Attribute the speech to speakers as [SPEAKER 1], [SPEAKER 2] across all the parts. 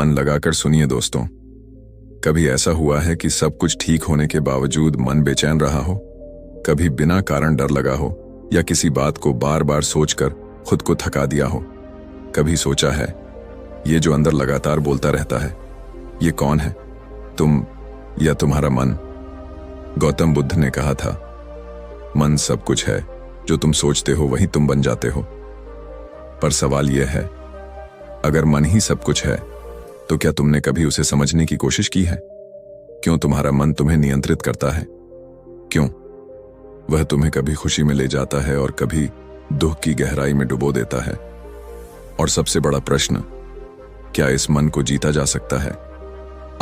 [SPEAKER 1] मन लगाकर सुनिए दोस्तों। कभी ऐसा हुआ है कि सब कुछ ठीक होने के बावजूद मन बेचैन रहा हो? कभी बिना कारण डर लगा हो या किसी बात को बार बार सोचकर खुद को थका दिया हो? कभी सोचा है ये जो अंदर लगातार बोलता रहता है ये कौन है, तुम या तुम्हारा मन? गौतम बुद्ध ने कहा था, मन सब कुछ है, जो तुम सोचते हो वही तुम बन जाते हो। पर सवाल यह है, अगर मन ही सब कुछ है तो क्या तुमने कभी उसे समझने की कोशिश की है? क्यों तुम्हारा मन तुम्हें नियंत्रित करता है? क्यों वह तुम्हें कभी खुशी में ले जाता है और कभी दुख की गहराई में डुबो देता है? और सबसे बड़ा प्रश्न, क्या इस मन को जीता जा सकता है?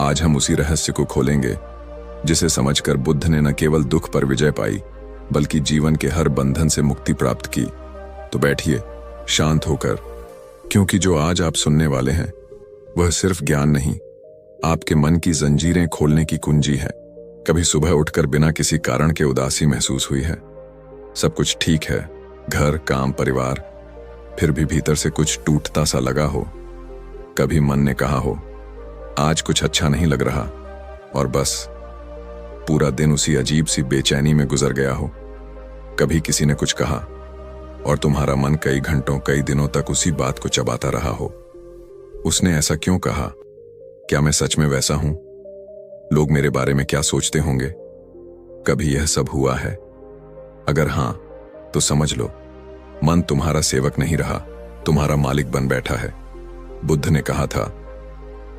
[SPEAKER 1] आज हम उसी रहस्य को खोलेंगे जिसे समझकर बुद्ध ने न केवल दुख पर विजय पाई बल्कि जीवन के हर बंधन से मुक्ति प्राप्त की। तो बैठिए शांत होकर, क्योंकि जो आज आप सुनने वाले हैं वह सिर्फ ज्ञान नहीं, आपके मन की जंजीरें खोलने की कुंजी है। कभी सुबह उठकर बिना किसी कारण के उदासी महसूस हुई है? सब कुछ ठीक है, घर, काम, परिवार, फिर भी भीतर से कुछ टूटता सा लगा हो? कभी मन ने कहा हो, आज कुछ अच्छा नहीं लग रहा, और बस पूरा दिन उसी अजीब सी बेचैनी में गुजर गया हो? कभी किसी ने कुछ कहा और तुम्हारा मन कई घंटों, कई दिनों तक उसी बात को चबाता रहा हो? उसने ऐसा क्यों कहा? क्या मैं सच में वैसा हूं? लोग मेरे बारे में क्या सोचते होंगे? कभी यह सब हुआ है? अगर हां, तो समझ लो, मन तुम्हारा सेवक नहीं रहा, तुम्हारा मालिक बन बैठा है। बुद्ध ने कहा था,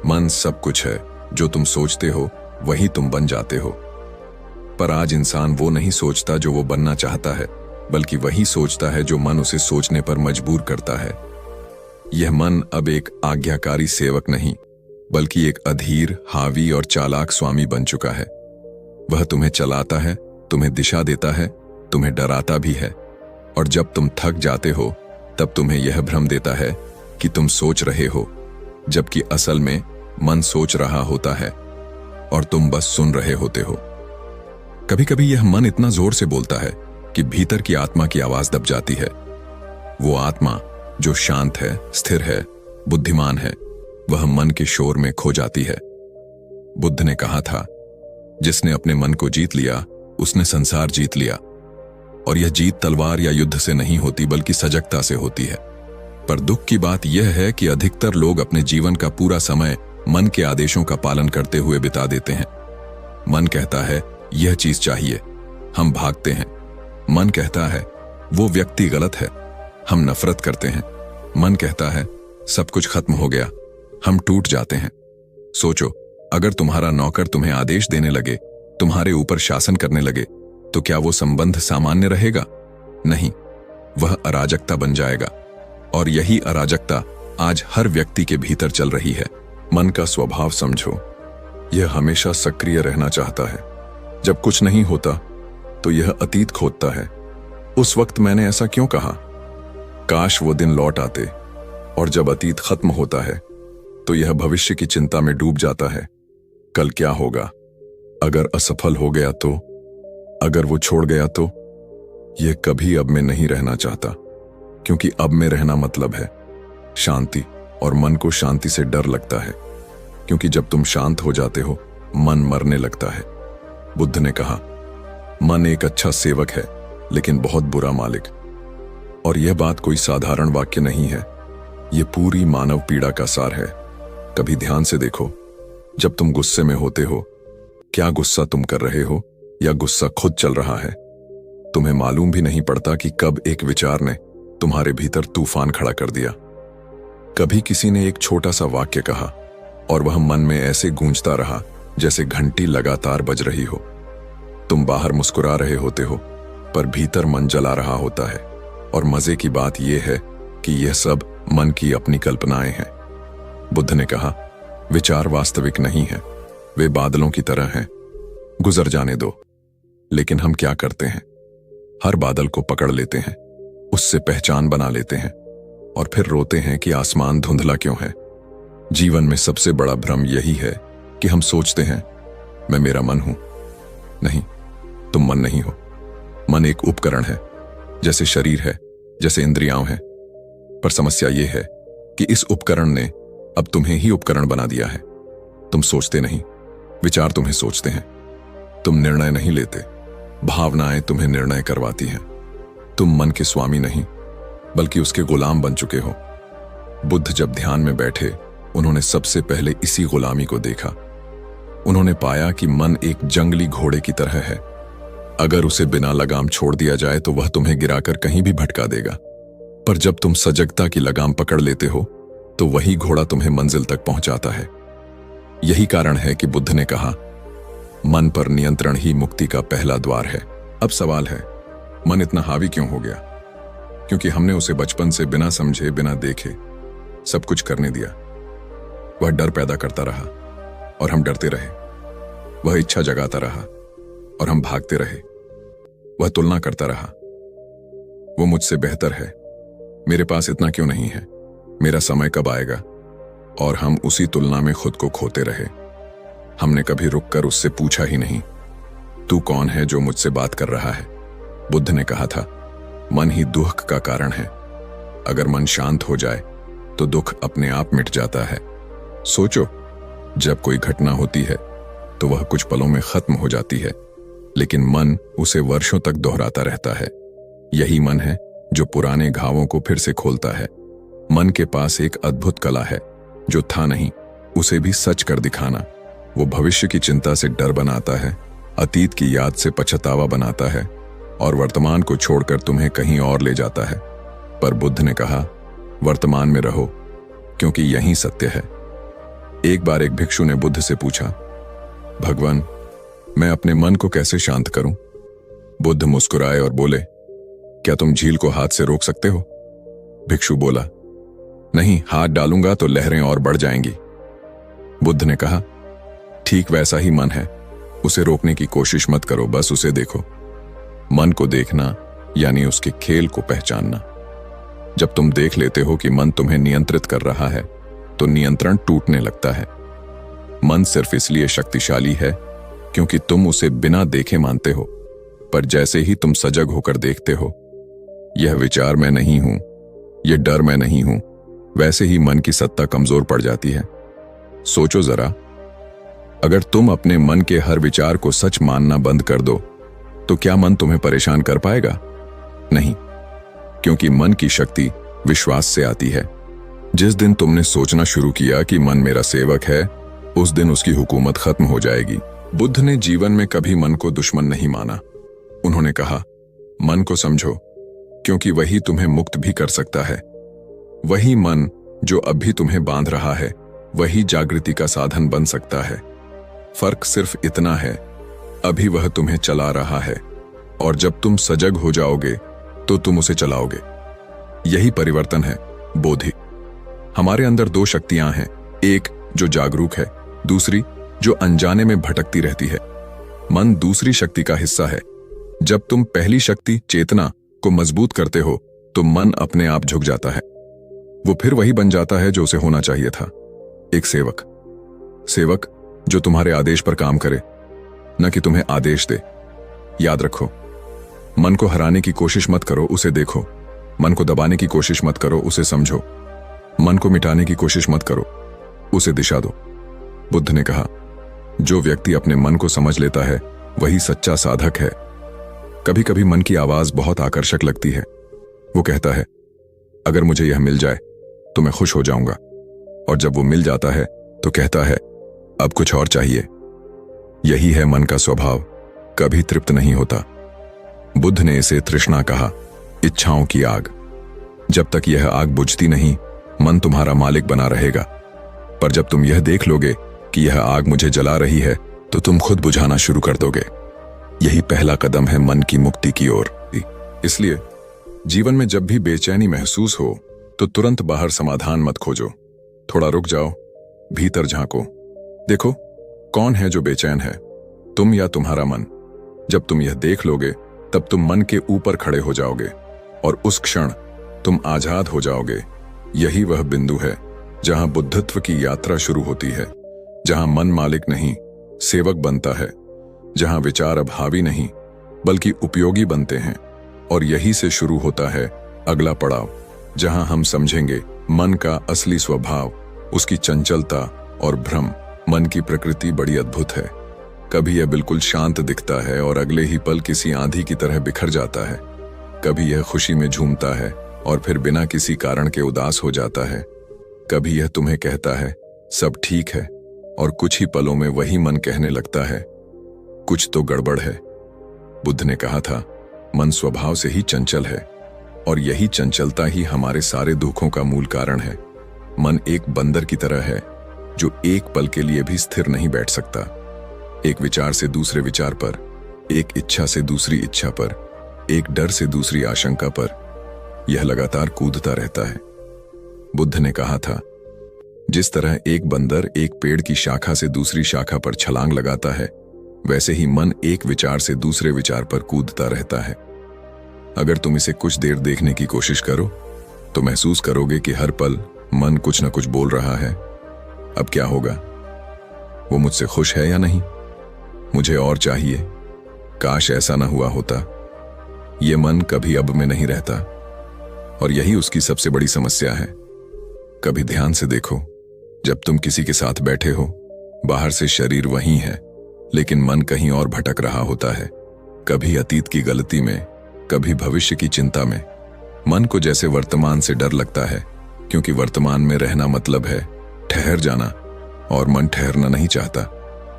[SPEAKER 1] मन सब कुछ है, जो तुम सोचते हो वही तुम बन जाते हो। पर आज इंसान वो नहीं सोचता जो वो बनना चाहता है, बल्कि वही सोचता है जो मन उसे सोचने पर मजबूर करता है। यह मन अब एक आज्ञाकारी सेवक नहीं, बल्कि एक अधीर, हावी और चालाक स्वामी बन चुका है। वह तुम्हें चलाता है, तुम्हें दिशा देता है, तुम्हें डराता भी है, और जब तुम थक जाते हो तब तुम्हें यह भ्रम देता है कि तुम सोच रहे हो, जबकि असल में मन सोच रहा होता है और तुम बस सुन रहे होते हो। कभी कभी यह मन इतना जोर से बोलता है कि भीतर की आत्मा की आवाज दब जाती है। वो आत्मा जो शांत है, स्थिर है, बुद्धिमान है, वह मन के शोर में खो जाती है। बुद्ध ने कहा था, जिसने अपने मन को जीत लिया उसने संसार जीत लिया। और यह जीत तलवार या युद्ध से नहीं होती, बल्कि सजगता से होती है। पर दुख की बात यह है कि अधिकतर लोग अपने जीवन का पूरा समय मन के आदेशों का पालन करते हुए बिता देते हैं। मन कहता है यह चीज चाहिए, हम भागते हैं। मन कहता है वो व्यक्ति गलत है, हम नफरत करते हैं। मन कहता है सब कुछ खत्म हो गया, हम टूट जाते हैं। सोचो, अगर तुम्हारा नौकर तुम्हें आदेश देने लगे, तुम्हारे ऊपर शासन करने लगे, तो क्या वो संबंध सामान्य रहेगा? नहीं, वह अराजकता बन जाएगा। और यही अराजकता आज हर व्यक्ति के भीतर चल रही है। मन का स्वभाव समझो, यह हमेशा सक्रिय रहना चाहता है। जब कुछ नहीं होता तो यह अतीत खोदता है। उस वक्त मैंने ऐसा क्यों कहा? काश वो दिन लौट आते। और जब अतीत खत्म होता है तो यह भविष्य की चिंता में डूब जाता है। कल क्या होगा? अगर असफल हो गया तो? अगर वो छोड़ गया तो? यह कभी अब में नहीं रहना चाहता, क्योंकि अब में रहना मतलब है शांति, और मन को शांति से डर लगता है, क्योंकि जब तुम शांत हो जाते हो मन मरने लगता है। बुद्ध ने कहा, मन एक अच्छा सेवक है लेकिन बहुत बुरा मालिक। और यह बात कोई साधारण वाक्य नहीं है, यह पूरी मानव पीड़ा का सार है। कभी ध्यान से देखो, जब तुम गुस्से में होते हो, क्या गुस्सा तुम कर रहे हो या गुस्सा खुद चल रहा है? तुम्हें मालूम भी नहीं पड़ता कि कब एक विचार ने तुम्हारे भीतर तूफान खड़ा कर दिया। कभी किसी ने एक छोटा सा वाक्य कहा और वह मन में ऐसे गूंजता रहा जैसे घंटी लगातार बज रही हो। तुम बाहर मुस्कुरा रहे होते हो, पर भीतर मन जला रहा होता है। और मजे की बात यह है कि यह सब मन की अपनी कल्पनाएं हैं। बुद्ध ने कहा, विचार वास्तविक नहीं है, वे बादलों की तरह हैं, गुजर जाने दो। लेकिन हम क्या करते हैं? हर बादल को पकड़ लेते हैं, उससे पहचान बना लेते हैं, और फिर रोते हैं कि आसमान धुंधला क्यों है। जीवन में सबसे बड़ा भ्रम यही है कि हम सोचते हैं मैं मेरा मन हूं। नहीं, तुम मन नहीं हो। मन एक उपकरण है, जैसे शरीर है, जैसे इंद्रियां हैं। पर समस्या यह है कि इस उपकरण ने अब तुम्हें ही उपकरण बना दिया है। तुम सोचते नहीं, विचार तुम्हें सोचते हैं। तुम निर्णय नहीं लेते, भावनाएं तुम्हें निर्णय करवाती हैं। तुम मन के स्वामी नहीं, बल्कि उसके गुलाम बन चुके हो। बुद्ध जब ध्यान में बैठे, उन्होंने सबसे पहले इसी गुलामी को देखा। उन्होंने पाया कि मन एक जंगली घोड़े की तरह है। अगर उसे बिना लगाम छोड़ दिया जाए तो वह तुम्हें गिराकर कहीं भी भटका देगा, पर जब तुम सजगता की लगाम पकड़ लेते हो तो वही घोड़ा तुम्हें मंजिल तक पहुंचाता है। यही कारण है कि बुद्ध ने कहा, मन पर नियंत्रण ही मुक्ति का पहला द्वार है। अब सवाल है, मन इतना हावी क्यों हो गया? क्योंकि हमने उसे बचपन से बिना समझे, बिना देखे सब कुछ करने दिया। वह डर पैदा करता रहा और हम डरते रहे। वह इच्छा जगाता रहा और हम भागते रहे। वह तुलना करता रहा, वो मुझसे बेहतर है, मेरे पास इतना क्यों नहीं है, मेरा समय कब आएगा? और हम उसी तुलना में खुद को खोते रहे। हमने कभी रुककर उससे पूछा ही नहीं, तू कौन है जो मुझसे बात कर रहा है? बुद्ध ने कहा था, मन ही दुख का कारण है। अगर मन शांत हो जाए तो दुख अपने आप मिट जाता है। सोचो, जब कोई घटना होती है तो वह कुछ पलों में खत्म हो जाती है, लेकिन मन उसे वर्षों तक दोहराता रहता है। यही मन है जो पुराने घावों को फिर से खोलता है। मन के पास एक अद्भुत कला है, जो था नहीं उसे भी सच कर दिखाना। वो भविष्य की चिंता से डर बनाता है, अतीत की याद से पछतावा बनाता है और वर्तमान को छोड़कर तुम्हें कहीं और ले जाता है। पर बुद्ध ने कहा, वर्तमान में रहो, क्योंकि यही सत्य है। एक बार एक भिक्षु ने बुद्ध से पूछा, भगवान, मैं अपने मन को कैसे शांत करूं? बुद्ध मुस्कुराए और बोले, क्या तुम झील को हाथ से रोक सकते हो? भिक्षु बोला, नहीं, हाथ डालूंगा तो लहरें और बढ़ जाएंगी। बुद्ध ने कहा, ठीक वैसा ही मन है, उसे रोकने की कोशिश मत करो, बस उसे देखो। मन को देखना यानी उसके खेल को पहचानना। जब तुम देख लेते हो कि मन तुम्हें नियंत्रित कर रहा है तो नियंत्रण टूटने लगता है। मन सिर्फ इसलिए शक्तिशाली है क्योंकि तुम उसे बिना देखे मानते हो, पर जैसे ही तुम सजग होकर देखते हो, यह विचार मैं नहीं हूं, यह डर मैं नहीं हूं, वैसे ही मन की सत्ता कमजोर पड़ जाती है। सोचो जरा, अगर तुम अपने मन के हर विचार को सच मानना बंद कर दो तो क्या मन तुम्हें परेशान कर पाएगा? नहीं, क्योंकि मन की शक्ति विश्वास से आती है। जिस दिन तुमने सोचना शुरू किया कि मन मेरा सेवक है, उस दिन उसकी हुकूमत खत्म हो जाएगी। बुद्ध ने जीवन में कभी मन को दुश्मन नहीं माना। उन्होंने कहा, मन को समझो, क्योंकि वही तुम्हें मुक्त भी कर सकता है। वही मन जो अभी तुम्हें बांध रहा है, वही जागृति का साधन बन सकता है। फर्क सिर्फ इतना है, अभी वह तुम्हें चला रहा है और जब तुम सजग हो जाओगे तो तुम उसे चलाओगे। यही परिवर्तन है, बोधि। हमारे अंदर दो शक्तियां हैं, एक जो जागरूक है, दूसरी जो अनजाने में भटकती रहती है। मन दूसरी शक्ति का हिस्सा है। जब तुम पहली शक्ति चेतना को मजबूत करते हो तो मन अपने आप झुक जाता है। वो फिर वही बन जाता है जो उसे होना चाहिए था, एक सेवक। सेवक जो तुम्हारे आदेश पर काम करे, न कि तुम्हें आदेश दे। याद रखो, मन को हराने की कोशिश मत करो, उसे देखो। मन को दबाने की कोशिश मत करो, उसे समझो। मन को मिटाने की कोशिश मत करो, उसे दिशा दो। बुद्ध ने कहा, जो व्यक्ति अपने मन को समझ लेता है वही सच्चा साधक है। कभी कभी मन की आवाज बहुत आकर्षक लगती है। वो कहता है, अगर मुझे यह मिल जाए तो मैं खुश हो जाऊंगा, और जब वो मिल जाता है तो कहता है, अब कुछ और चाहिए। यही है मन का स्वभाव, कभी तृप्त नहीं होता। बुद्ध ने इसे तृष्णा कहा, इच्छाओं की आग। जब तक यह आग बुझती नहीं, मन तुम्हारा मालिक बना रहेगा। पर जब तुम यह देख लोगे कि यह आग मुझे जला रही है, तो तुम खुद बुझाना शुरू कर दोगे। यही पहला कदम है मन की मुक्ति की ओर। इसलिए जीवन में जब भी बेचैनी महसूस हो तो तुरंत बाहर समाधान मत खोजो। थोड़ा रुक जाओ, भीतर झांको, देखो कौन है जो बेचैन है, तुम या तुम्हारा मन। जब तुम यह देख लोगे तब तुम मन के ऊपर खड़े हो जाओगे और उस क्षण तुम आजाद हो जाओगे। यही वह बिंदु है जहां बुद्धत्व की यात्रा शुरू होती है, जहां मन मालिक नहीं सेवक बनता है, जहां विचार अब हावी नहीं बल्कि उपयोगी बनते हैं। और यही से शुरू होता है अगला पड़ाव, जहां हम समझेंगे मन का असली स्वभाव, उसकी चंचलता और भ्रम, मन की प्रकृति बड़ी अद्भुत है। कभी यह बिल्कुल शांत दिखता है और अगले ही पल किसी आंधी की तरह बिखर जाता है। कभी यह खुशी में झूमता है और फिर बिना किसी कारण के उदास हो जाता है। कभी यह तुम्हें कहता है सब ठीक है, और कुछ ही पलों में वही मन कहने लगता है कुछ तो गड़बड़ है। बुद्ध ने कहा था, मन स्वभाव से ही चंचल है, और यही चंचलता ही हमारे सारे दुखों का मूल कारण है। मन एक बंदर की तरह है जो एक पल के लिए भी स्थिर नहीं बैठ सकता। एक विचार से दूसरे विचार पर, एक इच्छा से दूसरी इच्छा पर, एक डर से दूसरी आशंका पर यह लगातार कूदता रहता है। बुद्ध ने कहा था, जिस तरह एक बंदर एक पेड़ की शाखा से दूसरी शाखा पर छलांग लगाता है, वैसे ही मन एक विचार से दूसरे विचार पर कूदता रहता है। अगर तुम इसे कुछ देर देखने की कोशिश करो तो महसूस करोगे कि हर पल मन कुछ न कुछ बोल रहा है। अब क्या होगा? वो मुझसे खुश है या नहीं? मुझे और चाहिए, काश ऐसा ना हुआ होता। ये मन कभी अब में नहीं रहता, और यही उसकी सबसे बड़ी समस्या है। कभी ध्यान से देखो, जब तुम किसी के साथ बैठे हो, बाहर से शरीर वही है, लेकिन मन कहीं और भटक रहा होता है। कभी अतीत की गलती में, कभी भविष्य की चिंता में। मन को जैसे वर्तमान से डर लगता है, क्योंकि वर्तमान में रहना मतलब है ठहर जाना, और मन ठहरना नहीं चाहता।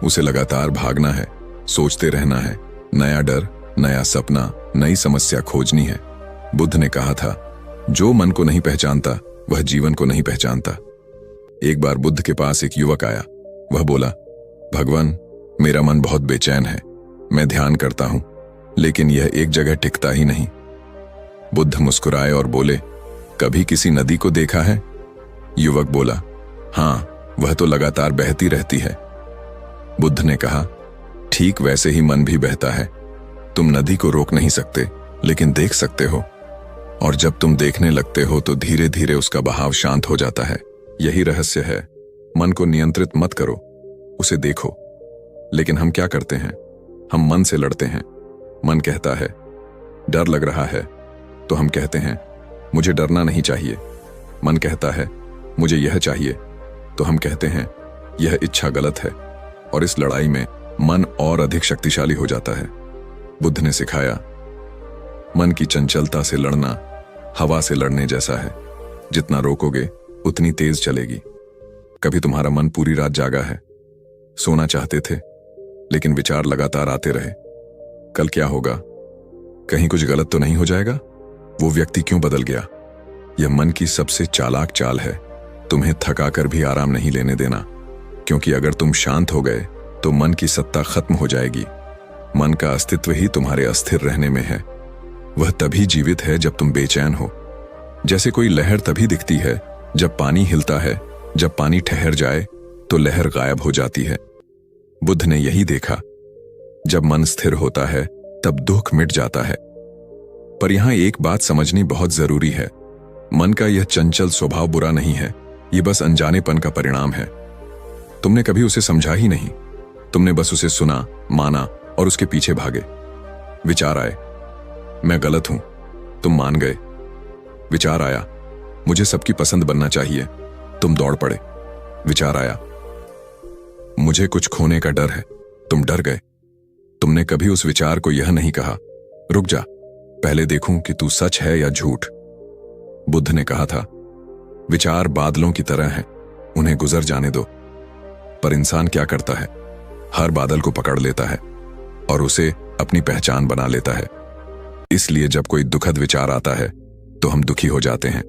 [SPEAKER 1] उसे लगातार भागना है, सोचते रहना है, नया डर, नया सपना, नई समस्या खोजनी है। बुद्ध ने कहा था, जो मन को नहीं पहचानता वह जीवन को नहीं पहचानता। एक बार बुद्ध के पास एक युवक आया। वह बोला, भगवान, मेरा मन बहुत बेचैन है। मैं ध्यान करता हूं, लेकिन यह एक जगह टिकता ही नहीं। बुद्ध मुस्कुराए और बोले, कभी किसी नदी को देखा है? युवक बोला, हां, वह तो लगातार बहती रहती है। बुद्ध ने कहा, ठीक वैसे ही मन भी बहता है। तुम नदी को रोक नहीं सकते, लेकिन देख सकते हो, और जब तुम देखने लगते हो तो धीरे धीरे उसका बहाव शांत हो जाता है। यही रहस्य है। मन को नियंत्रित मत करो, उसे देखो। लेकिन हम क्या करते हैं? हम मन से लड़ते हैं। मन कहता है डर लग रहा है, तो हम कहते हैं मुझे डरना नहीं चाहिए। मन कहता है मुझे यह चाहिए, तो हम कहते हैं यह इच्छा गलत है। और इस लड़ाई में मन और अधिक शक्तिशाली हो जाता है। बुद्ध ने सिखाया, मन की चंचलता से लड़ना हवा से लड़ने जैसा है। जितना रोकोगे उतनी तेज चलेगी। कभी तुम्हारा मन पूरी रात जागा है, सोना चाहते थे, लेकिन विचार लगातार आते रहे। कल क्या होगा? कहीं कुछ गलत तो नहीं हो जाएगा? वो व्यक्ति क्यों बदल गया? यह मन की सबसे चालाक चाल है, तुम्हें थकाकर भी आराम नहीं लेने देना। क्योंकि अगर तुम शांत हो गए तो मन की सत्ता खत्म हो जाएगी। मन का अस्तित्व ही तुम्हारे अस्थिर रहने में है। वह तभी जीवित है जब तुम बेचैन हो। जैसे कोई लहर तभी दिखती है जब पानी हिलता है, जब पानी ठहर जाए तो लहर गायब हो जाती है। बुद्ध ने यही देखा। जब मन स्थिर होता है तब दुख मिट जाता है। पर यहां एक बात समझनी बहुत जरूरी है। मन का यह चंचल स्वभाव बुरा नहीं है, यह बस अनजानेपन का परिणाम है। तुमने कभी उसे समझा ही नहीं। तुमने बस उसे सुना, माना और उसके पीछे भागे। विचार आए, मैं गलत हूं, तुम मान गए। विचार आया, मुझे सबकी पसंद बनना चाहिए, तुम दौड़ पड़े। विचार आया, मुझे कुछ खोने का डर है, तुम डर गए। तुमने कभी उस विचार को यह नहीं कहा, रुक जा, पहले देखूं कि तू सच है या झूठ। बुद्ध ने कहा था, विचार बादलों की तरह हैं, उन्हें गुजर जाने दो। पर इंसान क्या करता है? हर बादल को पकड़ लेता है और उसे अपनी पहचान बना लेता है। इसलिए जब कोई दुखद विचार आता है तो हम दुखी हो जाते हैं।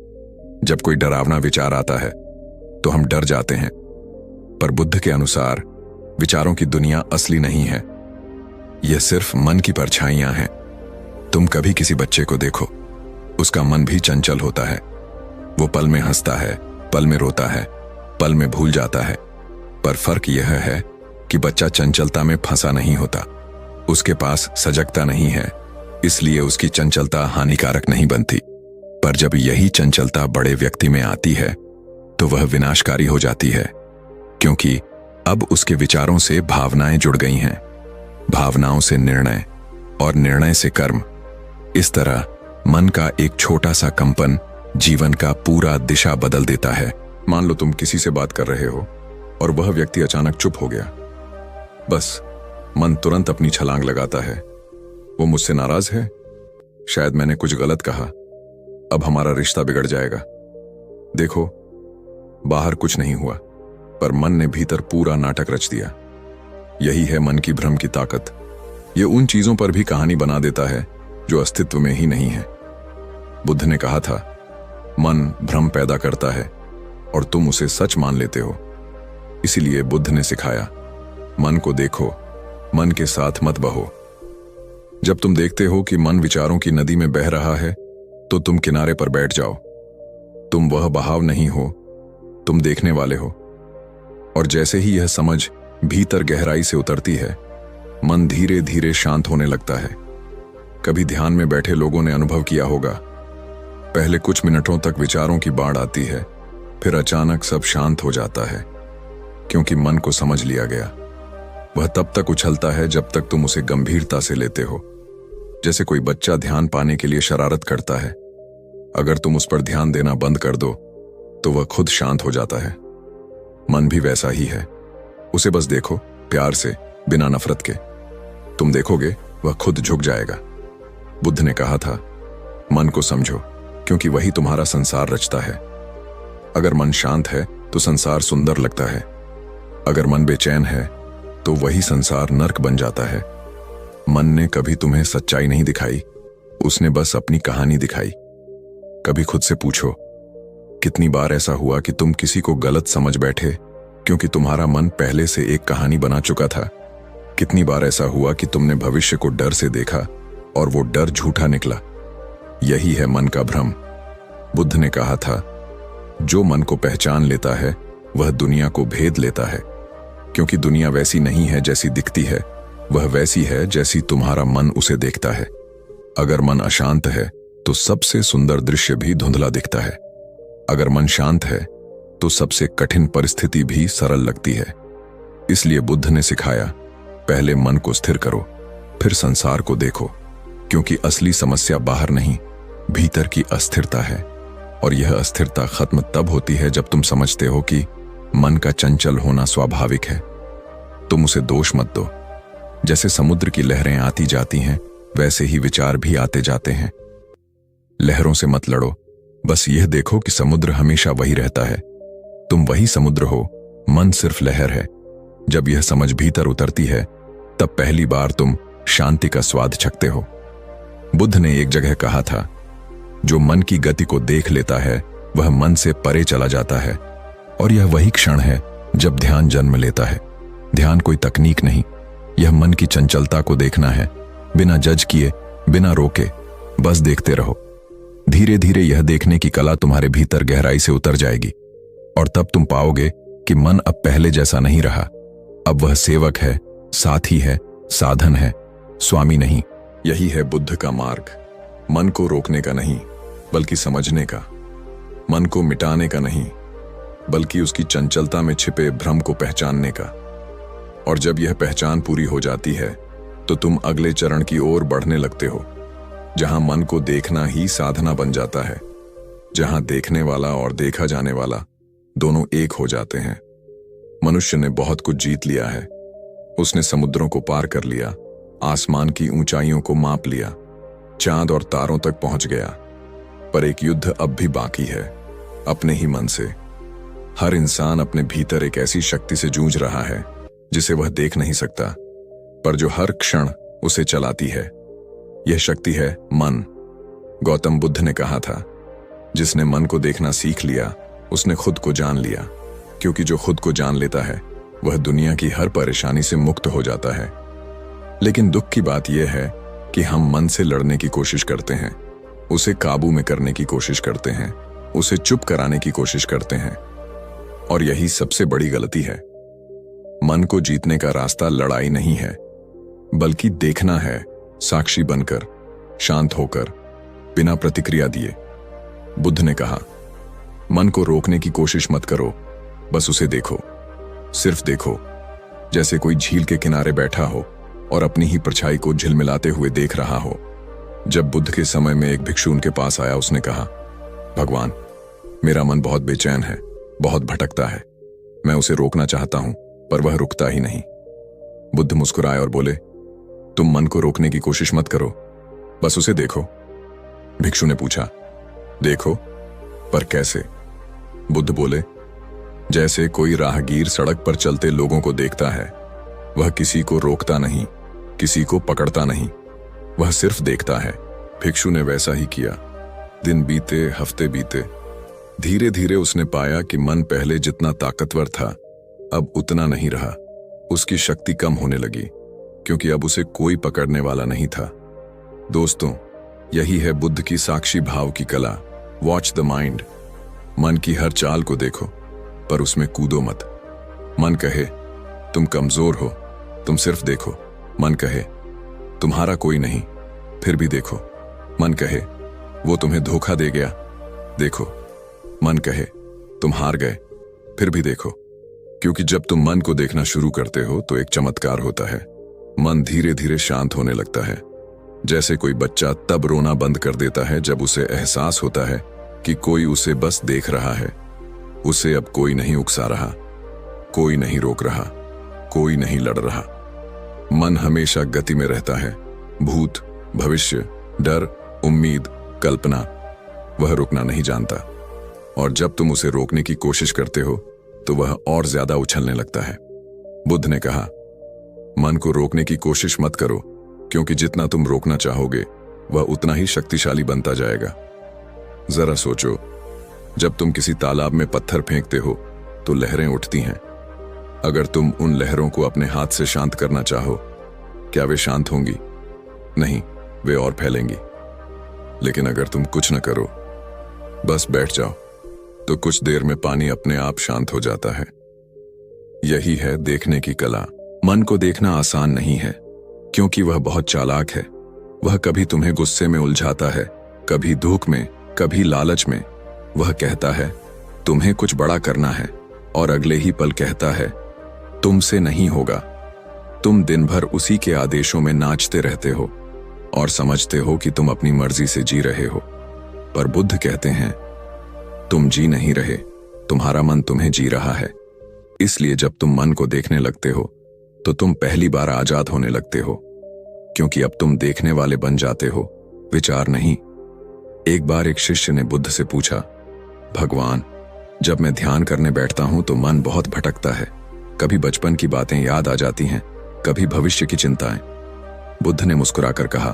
[SPEAKER 1] जब कोई डरावना विचार आता है तो हम डर जाते हैं। पर बुद्ध के अनुसार विचारों की दुनिया असली नहीं है, यह सिर्फ मन की परछाइयां हैं। तुम कभी किसी बच्चे को देखो, उसका मन भी चंचल होता है। वो पल में हंसता है, पल में रोता है, पल में भूल जाता है। पर फर्क यह है कि बच्चा चंचलता में फंसा नहीं होता, उसके पास सजगता नहीं है, इसलिए उसकी चंचलता हानिकारक नहीं बनती। पर जब यही चंचलता बड़े व्यक्ति में आती है तो वह विनाशकारी हो जाती है, क्योंकि अब उसके विचारों से भावनाएं जुड़ गई हैं, भावनाओं से निर्णय और निर्णय से कर्म। इस तरह मन का एक छोटा सा कंपन जीवन का पूरा दिशा बदल देता है। मान लो तुम किसी से बात कर रहे हो और वह व्यक्ति अचानक चुप हो गया। बस मन तुरंत अपनी छलांग लगाता है। वो मुझसे नाराज है, शायद मैंने कुछ गलत कहा, अब हमारा रिश्ता बिगड़ जाएगा। देखो, बाहर कुछ नहीं हुआ, पर मन ने भीतर पूरा नाटक रच दिया। यही है मन की भ्रम की ताकत। ये उन चीजों पर भी कहानी बना देता है जो अस्तित्व में ही नहीं है। बुद्ध ने कहा था, मन भ्रम पैदा करता है और तुम उसे सच मान लेते हो। इसीलिए बुद्ध ने सिखाया, मन को देखो, मन के साथ मत बहो। जब तुम देखते हो कि मन विचारों की नदी में बह रहा है, तो तुम किनारे पर बैठ जाओ। तुम वह बहाव नहीं हो, तुम देखने वाले हो। और जैसे ही यह समझ भीतर गहराई से उतरती है, मन धीरे धीरे शांत होने लगता है। कभी ध्यान में बैठे लोगों ने अनुभव किया होगा, पहले कुछ मिनटों तक विचारों की बाढ़ आती है, फिर अचानक सब शांत हो जाता है, क्योंकि मन को समझ लिया गया। वह तब तक उछलता है जब तक तुम उसे गंभीरता से लेते हो। जैसे कोई बच्चा ध्यान पाने के लिए शरारत करता है, अगर तुम उस पर ध्यान देना बंद कर दो तो वह खुद शांत हो जाता है। मन भी वैसा ही है, उसे बस देखो प्यार से, बिना नफरत के। तुम देखोगे वह खुद झुक जाएगा। बुद्ध ने कहा था, मन को समझो, क्योंकि वही तुम्हारा संसार रचता है। अगर मन शांत है तो संसार सुंदर लगता है, अगर मन बेचैन है तो वही संसार नर्क बन जाता है। मन ने कभी तुम्हें सच्चाई नहीं दिखाई, उसने बस अपनी कहानी दिखाई। कभी खुद से पूछो, कितनी बार ऐसा हुआ कि तुम किसी को गलत समझ बैठे क्योंकि तुम्हारा मन पहले से एक कहानी बना चुका था। कितनी बार ऐसा हुआ कि तुमने भविष्य को डर से देखा और वो डर झूठा निकला। यही है मन का भ्रम। बुद्ध ने कहा था, जो मन को पहचान लेता है वह दुनिया को भेद लेता है, क्योंकि दुनिया वैसी नहीं है जैसी दिखती है, वह वैसी है जैसी तुम्हारा मन उसे देखता है। अगर मन अशांत है तो सबसे सुंदर दृश्य भी धुंधला दिखता है। अगर मन शांत है तो सबसे कठिन परिस्थिति भी सरल लगती है। इसलिए बुद्ध ने सिखाया, पहले मन को स्थिर करो, फिर संसार को देखो, क्योंकि असली समस्या बाहर नहीं, भीतर की अस्थिरता है। और यह अस्थिरता खत्म तब होती है जब तुम समझते हो कि मन का चंचल होना स्वाभाविक है। तुम उसे दोष मत दो। जैसे समुद्र की लहरें आती जाती हैं, वैसे ही विचार भी आते जाते हैं। लहरों से मत लड़ो, बस यह देखो कि समुद्र हमेशा वही रहता है। तुम वही समुद्र हो, मन सिर्फ लहर है। जब यह समझ भीतर उतरती है, तब पहली बार तुम शांति का स्वाद चखते हो। बुद्ध ने एक जगह कहा था, जो मन की गति को देख लेता है वह मन से परे चला जाता है। और यह वही क्षण है जब ध्यान जन्म लेता है। ध्यान कोई तकनीक नहीं, यह मन की चंचलता को देखना है, बिना जज किए, बिना रोके, बस देखते रहो। धीरे धीरे यह देखने की कला तुम्हारे भीतर गहराई से उतर जाएगी, और तब तुम पाओगे कि मन अब पहले जैसा नहीं रहा। अब वह सेवक है, साथी है, साधन है, स्वामी नहीं। यही है बुद्ध का मार्ग। मन को रोकने का नहीं, बल्कि समझने का। मन को मिटाने का नहीं, बल्कि उसकी चंचलता में छिपे भ्रम को पहचानने का। और जब यह पहचान पूरी हो जाती है, तो तुम अगले चरण की ओर बढ़ने लगते हो, जहां मन को देखना ही साधना बन जाता है, जहां देखने वाला और देखा जाने वाला दोनों एक हो जाते हैं। मनुष्य ने बहुत कुछ जीत लिया है। उसने समुद्रों को पार कर लिया, आसमान की ऊंचाइयों को माप लिया, चांद और तारों तक पहुंच गया। पर एक युद्ध अब भी बाकी है, अपने ही मन से। हर इंसान अपने भीतर एक ऐसी शक्ति से जूझ रहा है जिसे वह देख नहीं सकता, पर जो हर क्षण उसे चलाती है। यह शक्ति है मन। गौतम बुद्ध ने कहा था, जिसने मन को देखना सीख लिया उसने खुद को जान लिया, क्योंकि जो खुद को जान लेता है वह दुनिया की हर परेशानी से मुक्त हो जाता है। लेकिन दुख की बात यह है कि हम मन से लड़ने की कोशिश करते हैं, उसे काबू में करने की कोशिश करते हैं, उसे चुप कराने की कोशिश करते हैं। और यही सबसे बड़ी गलती है। मन को जीतने का रास्ता लड़ाई नहीं है, बल्कि देखना है, साक्षी बनकर, शांत होकर, बिना प्रतिक्रिया दिए। बुद्ध ने कहा, मन को रोकने की कोशिश मत करो, बस उसे देखो, सिर्फ देखो, जैसे कोई झील के किनारे बैठा हो और अपनी ही परछाई को झिलमिलाते हुए देख रहा हो। जब बुद्ध के समय में एक भिक्षु उनके पास आया, उसने कहा, भगवान, मेरा मन बहुत बेचैन है, बहुत भटकता है। मैं उसे रोकना चाहता हूं, पर वह रुकता ही नहीं। बुद्ध मुस्कुराए और बोले, तुम मन को रोकने की कोशिश मत करो, बस उसे देखो। भिक्षु ने पूछा, देखो, पर कैसे? बुद्ध बोले, जैसे कोई राहगीर सड़क पर चलते लोगों को देखता है। वह किसी को रोकता नहीं, किसी को पकड़ता नहीं, वह सिर्फ देखता है। भिक्षु ने वैसा ही किया। दिन बीते, हफ्ते बीते। धीरे धीरे उसने पाया कि मन पहले जितना ताकतवर था, अब उतना नहीं रहा। उसकी शक्ति कम होने लगी, क्योंकि अब उसे कोई पकड़ने वाला नहीं था। दोस्तों, यही है बुद्ध की साक्षी भाव की कला। Watch the mind. मन की हर चाल को देखो, पर उसमें कूदो मत। मन कहे, तुम कमजोर हो, तुम सिर्फ देखो। मन कहे, तुम्हारा कोई नहीं, फिर भी देखो। मन कहे, वो तुम्हें धोखा दे गया, देखो। मन कहे, तुम हार गए, फिर भी देखो। क्योंकि जब तुम मन को देखना शुरू करते हो तो एक चमत्कार होता है। मन धीरे धीरे शांत होने लगता है। जैसे कोई बच्चा तब रोना बंद कर देता है जब उसे एहसास होता है कि कोई उसे बस देख रहा है। उसे अब कोई नहीं उकसा रहा, कोई नहीं रोक रहा, कोई नहीं लड़ रहा। मन हमेशा गति में रहता है। भूत, भविष्य, डर, उम्मीद, कल्पना, वह रुकना नहीं जानता। और जब तुम उसे रोकने की कोशिश करते हो तो वह और ज्यादा उछलने लगता है। बुद्ध ने कहा, मन को रोकने की कोशिश मत करो, क्योंकि जितना तुम रोकना चाहोगे वह उतना ही शक्तिशाली बनता जाएगा। जरा सोचो, जब तुम किसी तालाब में पत्थर फेंकते हो तो लहरें उठती हैं। अगर तुम उन लहरों को अपने हाथ से शांत करना चाहो, क्या वे शांत होंगी? नहीं, वे और फैलेंगी। लेकिन अगर तुम कुछ न करो, बस बैठ जाओ, तो कुछ देर में पानी अपने आप शांत हो जाता है। यही है देखने की कला। मन को देखना आसान नहीं है, क्योंकि वह बहुत चालाक है। वह कभी तुम्हें गुस्से में उलझाता है, कभी दुख में, कभी लालच में। वह कहता है, तुम्हें कुछ बड़ा करना है, और अगले ही पल कहता है, तुमसे नहीं होगा। तुम दिन भर उसी के आदेशों में नाचते रहते हो और समझते हो कि तुम अपनी मर्जी से जी रहे हो। पर बुद्ध कहते हैं, तुम जी नहीं रहे, तुम्हारा मन तुम्हें जी रहा है। इसलिए जब तुम मन को देखने लगते हो तो तुम पहली बार आजाद होने लगते हो, क्योंकि अब तुम देखने वाले बन जाते हो, विचार नहीं। एक बार एक शिष्य ने बुद्ध से पूछा, भगवान, जब मैं ध्यान करने बैठता हूं तो मन बहुत भटकता है। कभी बचपन की बातें याद आ जाती हैं, कभी भविष्य की चिंताएं। बुद्ध ने मुस्कुराकर कहा,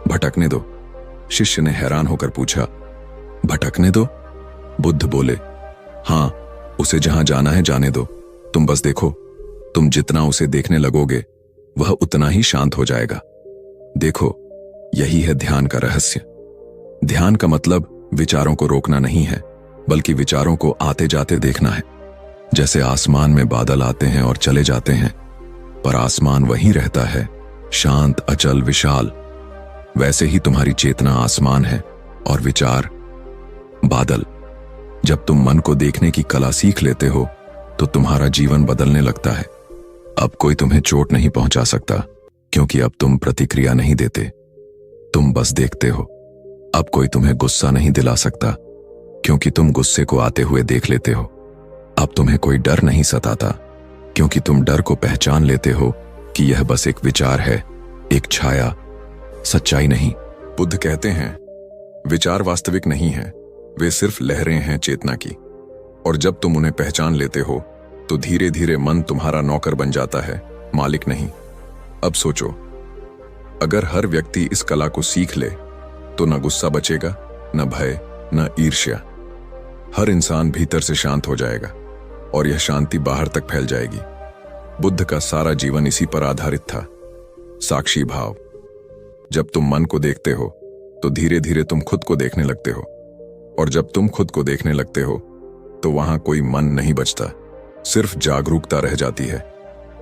[SPEAKER 1] भटकने दो। शिष्य ने हैरान होकर पूछा, भटकने दो? बुद्ध बोले, हां, उसे जहां जाना है जाने दो। तुम बस देखो। तुम जितना उसे देखने लगोगे वह उतना ही शांत हो जाएगा। देखो, यही है ध्यान का रहस्य। ध्यान का मतलब विचारों को रोकना नहीं है, बल्कि विचारों को आते जाते देखना है। जैसे आसमान में बादल आते हैं और चले जाते हैं, पर आसमान वहीं रहता है, शांत, अचल, विशाल। वैसे ही तुम्हारी चेतना आसमान है और विचार बादल। जब तुम मन को देखने की कला सीख लेते हो तो तुम्हारा जीवन बदलने लगता है। अब कोई तुम्हें चोट नहीं पहुंचा सकता, क्योंकि अब तुम प्रतिक्रिया नहीं देते, तुम बस देखते हो। अब कोई तुम्हें गुस्सा नहीं दिला सकता, क्योंकि तुम गुस्से को आते हुए देख लेते हो। अब तुम्हें कोई डर नहीं सताता, क्योंकि तुम डर को पहचान लेते हो कि यह बस एक विचार है, एक छाया, सच्चाई नहीं। बुद्ध कहते हैं, विचार वास्तविक नहीं है, वे सिर्फ लहरें हैं चेतना की। और जब तुम उन्हें पहचान लेते हो तो धीरे धीरे मन तुम्हारा नौकर बन जाता है, मालिक नहीं। अब सोचो, अगर हर व्यक्ति इस कला को सीख ले तो न गुस्सा बचेगा, न भय, न ईर्ष्या। हर इंसान भीतर से शांत हो जाएगा और यह शांति बाहर तक फैल जाएगी। बुद्ध का सारा जीवन इसी पर आधारित था, साक्षी भाव। जब तुम मन को देखते हो तो धीरे धीरे तुम खुद को देखने लगते हो, और जब तुम खुद को देखने लगते हो तो वहां कोई मन नहीं बचता, सिर्फ जागरूकता रह जाती है।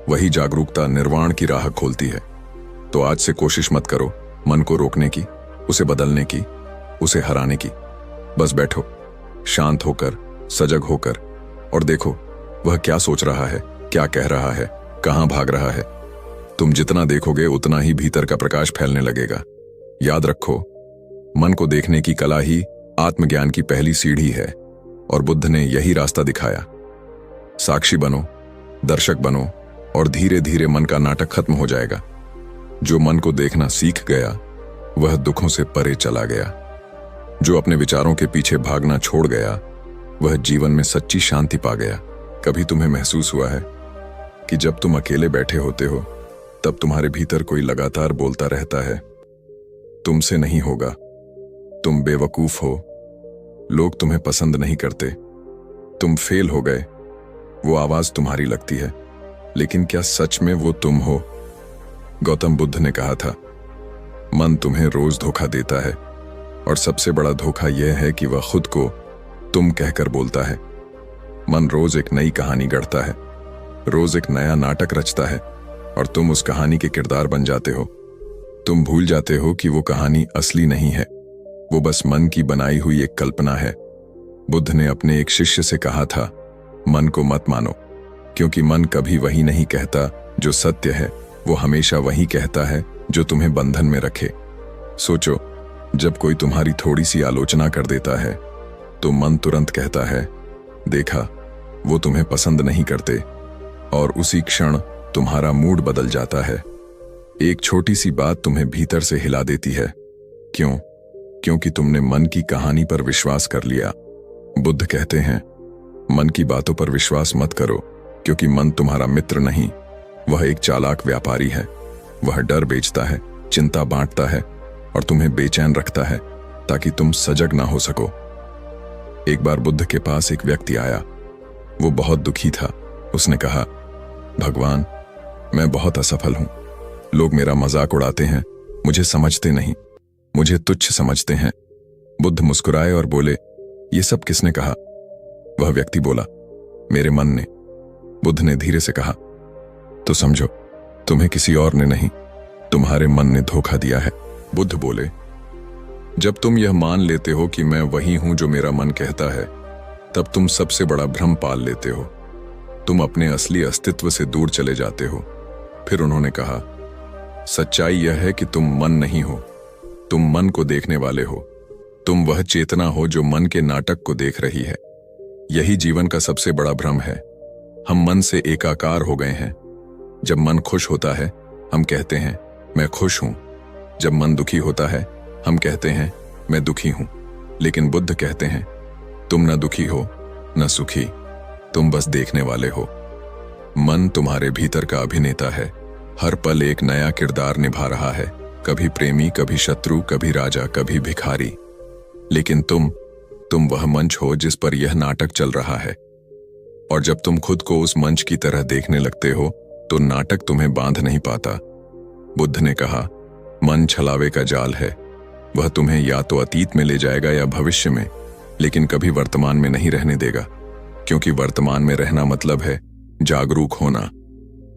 [SPEAKER 1] वही जागरूकता निर्वाण की राह खोलती है। तो आज से कोशिश मत करो मन को रोकने की, उसे बदलने की, उसे हराने की। बस बैठो, शांत होकर, सजग होकर, और देखो वह क्या सोच रहा है, क्या कह रहा है, कहां भाग रहा है। तुम जितना देखोगे उतना ही भीतर का प्रकाश फैलने लगेगा। याद रखो, मन को देखने की कला ही आत्मज्ञान की पहली सीढ़ी है। और बुद्ध ने यही रास्ता दिखाया। साक्षी बनो, दर्शक बनो और धीरे धीरे मन का नाटक खत्म हो जाएगा। जो मन को देखना सीख गया वह दुखों से परे चला गया। जो अपने विचारों के पीछे भागना छोड़ गया वह जीवन में सच्ची शांति पा गया। कभी तुम्हें महसूस हुआ है कि जब तुम अकेले बैठे होते हो तब तुम्हारे भीतर कोई लगातार बोलता रहता है, तुमसे नहीं होगा, तुम बेवकूफ हो, लोग तुम्हें पसंद नहीं करते, तुम फेल हो गए। वो आवाज तुम्हारी लगती है, लेकिन क्या सच में वो तुम हो? गौतम बुद्ध ने कहा था, मन तुम्हें रोज धोखा देता है और सबसे बड़ा धोखा यह है कि वह खुद को तुम कहकर बोलता है। मन रोज एक नई कहानी गढ़ता है, रोज एक नया नाटक रचता है और तुम उस कहानी के किरदार बन जाते हो। तुम भूल जाते हो कि वो कहानी असली नहीं है, वो बस मन की बनाई हुई एक कल्पना है। बुद्ध ने अपने एक शिष्य से कहा था, मन को मत मानो, क्योंकि मन कभी वही नहीं कहता जो सत्य है, वो हमेशा वही कहता है जो तुम्हें बंधन में रखे। सोचो, जब कोई तुम्हारी थोड़ी सी आलोचना कर देता है तो मन तुरंत कहता है, देखा, वो तुम्हें पसंद नहीं करते, और उसी क्षण तुम्हारा मूड बदल जाता है। एक छोटी सी बात तुम्हें भीतर से हिला देती है। क्यों? क्योंकि तुमने मन की कहानी पर विश्वास कर लिया। बुद्ध कहते हैं, मन की बातों पर विश्वास मत करो, क्योंकि मन तुम्हारा मित्र नहीं, वह एक चालाक व्यापारी है। वह डर बेचता है, चिंता बांटता है और तुम्हें बेचैन रखता है ताकि तुम सजग ना हो सको। एक बार बुद्ध के पास एक व्यक्ति आया। वो बहुत दुखी था। उसने कहा, भगवान, मैं बहुत असफल हूं। लोग मेरा मजाक उड़ाते हैं, मुझे समझते नहीं, मुझे तुच्छ समझते हैं। बुद्ध मुस्कुराए और बोले, ये सब किसने कहा? वह व्यक्ति बोला, मेरे मन ने। बुद्ध ने धीरे से कहा, तो समझो, तुम्हें किसी और ने नहीं, तुम्हारे मन ने धोखा दिया है। बुद्ध बोले, जब तुम यह मान लेते हो कि मैं वही हूं जो मेरा मन कहता है, तब तुम सबसे बड़ा भ्रम पाल लेते हो। तुम अपने असली अस्तित्व से दूर चले जाते हो। फिर उन्होंने कहा, सच्चाई यह है कि तुम मन नहीं हो, तुम मन को देखने वाले हो। तुम वह चेतना हो जो मन के नाटक को देख रही है। यही जीवन का सबसे बड़ा भ्रम है। हम मन से एकाकार हो गए हैं। जब मन खुश होता है, हम कहते हैं, मैं खुश हूं। जब मन दुखी होता है, हम कहते हैं, मैं दुखी हूं। लेकिन बुद्ध कहते हैं, तुम न दुखी हो, न सुखी, तुम बस देखने वाले हो। मन तुम्हारे भीतर का अभिनेता है। हर पल एक नया किरदार निभा रहा है, कभी प्रेमी, कभी शत्रु, कभी राजा, कभी भिखारी। लेकिन तुम वह मंच हो जिस पर यह नाटक चल रहा है। और जब तुम खुद को उस मंच की तरह देखने लगते हो तो नाटक तुम्हें बांध नहीं पाता। बुद्ध ने कहा, मन छलावे का जाल है। वह तुम्हें या तो अतीत में ले जाएगा या भविष्य में, लेकिन कभी वर्तमान में नहीं रहने देगा, क्योंकि वर्तमान में रहना मतलब है जागरूक होना,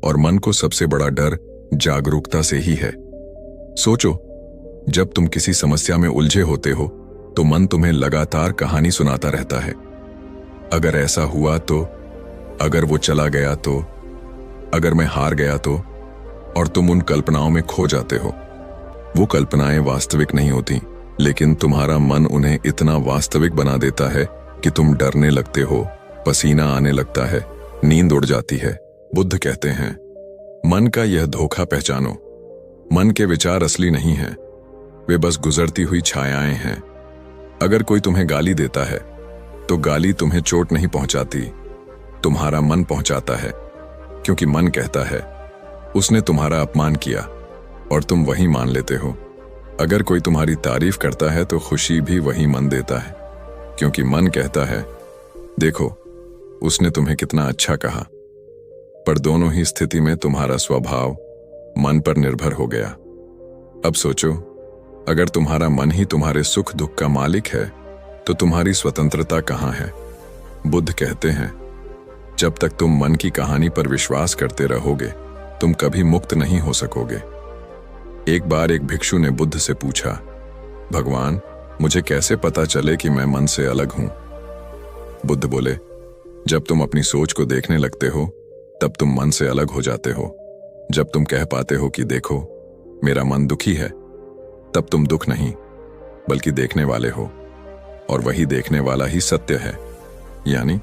[SPEAKER 1] और मन को सबसे बड़ा डर जागरूकता से ही है। सोचो, जब तुम किसी समस्या में उलझे होते हो तो मन तुम्हें लगातार कहानी सुनाता रहता है। अगर ऐसा हुआ तो, अगर वो चला गया तो, अगर मैं हार गया तो, और तुम उन कल्पनाओं में खो जाते हो। वो कल्पनाएं वास्तविक नहीं होती, लेकिन तुम्हारा मन उन्हें इतना वास्तविक बना देता है कि तुम डरने लगते हो, पसीना आने लगता है, नींद उड़ जाती है। बुद्ध कहते हैं, मन का यह धोखा पहचानो। मन के विचार असली नहीं हैं, वे बस गुजरती हुई छायाएं हैं। अगर कोई तुम्हें गाली देता है तो गाली तुम्हें चोट नहीं पहुंचाती, तुम्हारा मन पहुंचाता है, क्योंकि मन कहता है, उसने तुम्हारा अपमान किया, और तुम वही मान लेते हो। अगर कोई तुम्हारी तारीफ करता है तो खुशी भी वही मन देता है, क्योंकि मन कहता है, देखो, उसने तुम्हें कितना अच्छा कहा। पर दोनों ही स्थिति में तुम्हारा स्वभाव मन पर निर्भर हो गया। अब सोचो, अगर तुम्हारा मन ही तुम्हारे सुख दुख का मालिक है तो तुम्हारी स्वतंत्रता कहाँ है? बुद्ध कहते हैं, जब तक तुम मन की कहानी पर विश्वास करते रहोगे तुम कभी मुक्त नहीं हो सकोगे। एक बार एक भिक्षु ने बुद्ध से पूछा, भगवान, मुझे कैसे पता चले कि मैं मन से अलग हूं? बुद्ध बोले, जब तुम अपनी सोच को देखने लगते हो तब तुम मन से अलग हो जाते हो। जब तुम कह पाते हो कि देखो, मेरा मन दुखी है, तब तुम दुख नहीं बल्कि देखने वाले हो, और वही देखने वाला ही सत्य है। यानी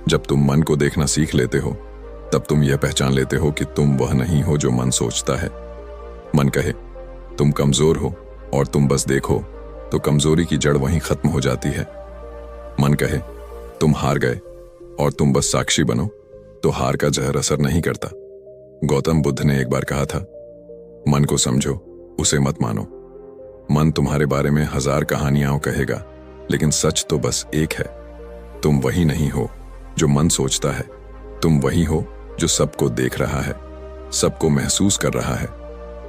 [SPEAKER 1] जब तुम मन को देखना सीख लेते हो तब तुम यह पहचान लेते हो कि तुम वह नहीं हो जो मन सोचता है। मन कहे तुम कमजोर हो और तुम बस देखो तो कमजोरी की जड़ वहीं खत्म हो जाती है। मन कहे तुम हार गए और तुम बस साक्षी बनो तो हार का जहर असर नहीं करता। गौतम बुद्ध ने एक बार कहा था, मन को समझो, उसे मत मानो। मन तुम्हारे बारे में 1000 कहानियां कहेगा, लेकिन सच तो बस एक है। तुम वही नहीं हो जो मन सोचता है, तुम वही हो जो सबको देख रहा है, सबको महसूस कर रहा है,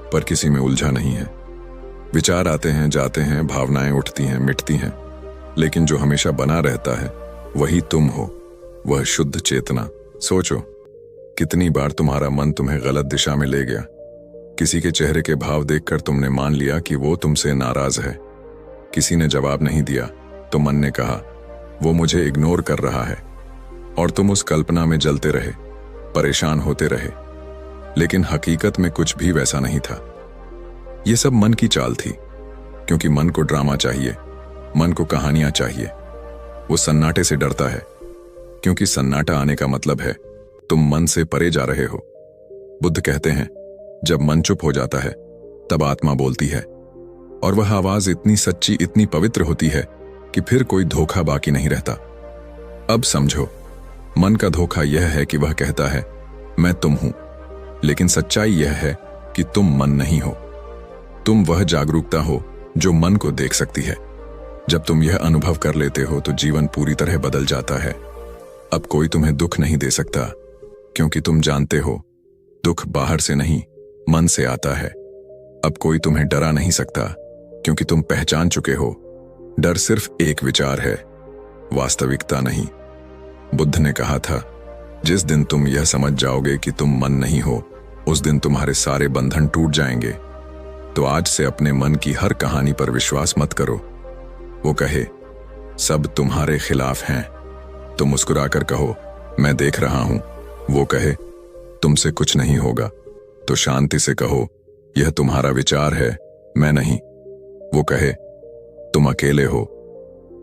[SPEAKER 1] पर किसी में उलझा नहीं है। विचार आते हैं, जाते हैं, भावनाएं उठती हैं, मिटती हैं, लेकिन जो हमेशा बना रहता है वही तुम हो, वह शुद्ध चेतना। सोचो कितनी बार तुम्हारा मन तुम्हें गलत दिशा में ले गया। किसी के चेहरे के भाव देखकर तुमने मान लिया कि वो तुमसे नाराज है। किसी ने जवाब नहीं दिया तो मन ने कहा वो मुझे इग्नोर कर रहा है, और तुम उस कल्पना में जलते रहे, परेशान होते रहे। लेकिन हकीकत में कुछ भी वैसा नहीं था। ये सब मन की चाल थी, क्योंकि मन को ड्रामा चाहिए, मन को कहानियां चाहिए। वो सन्नाटे से डरता है, क्योंकि सन्नाटा आने का मतलब है तुम मन से परे जा रहे हो। बुद्ध कहते हैं जब मन चुप हो जाता है तब आत्मा बोलती है, और वह आवाज इतनी सच्ची, इतनी पवित्र होती है कि फिर कोई धोखा बाकी नहीं रहता। अब समझो, मन का धोखा यह है कि वह कहता है मैं तुम हूं, लेकिन सच्चाई यह है कि तुम मन नहीं हो। तुम वह जागरूकता हो जो मन को देख सकती है। जब तुम यह अनुभव कर लेते हो तो जीवन पूरी तरह बदल जाता है। अब कोई तुम्हें दुख नहीं दे सकता, क्योंकि तुम जानते हो दुख बाहर से नहीं, मन से आता है। अब कोई तुम्हें डरा नहीं सकता, क्योंकि तुम पहचान चुके हो डर सिर्फ एक विचार है, वास्तविकता नहीं। बुद्ध ने कहा था जिस दिन तुम यह समझ जाओगे कि तुम मन नहीं हो, उस दिन तुम्हारे सारे बंधन टूट जाएंगे। तो आज से अपने मन की हर कहानी पर विश्वास मत करो। वो कहे सब तुम्हारे खिलाफ हैं, तो मुस्कुराकर कहो मैं देख रहा हूं। वो कहे तुमसे कुछ नहीं होगा, तो शांति से कहो यह तुम्हारा विचार है, मैं नहीं। वो कहे तुम अकेले हो,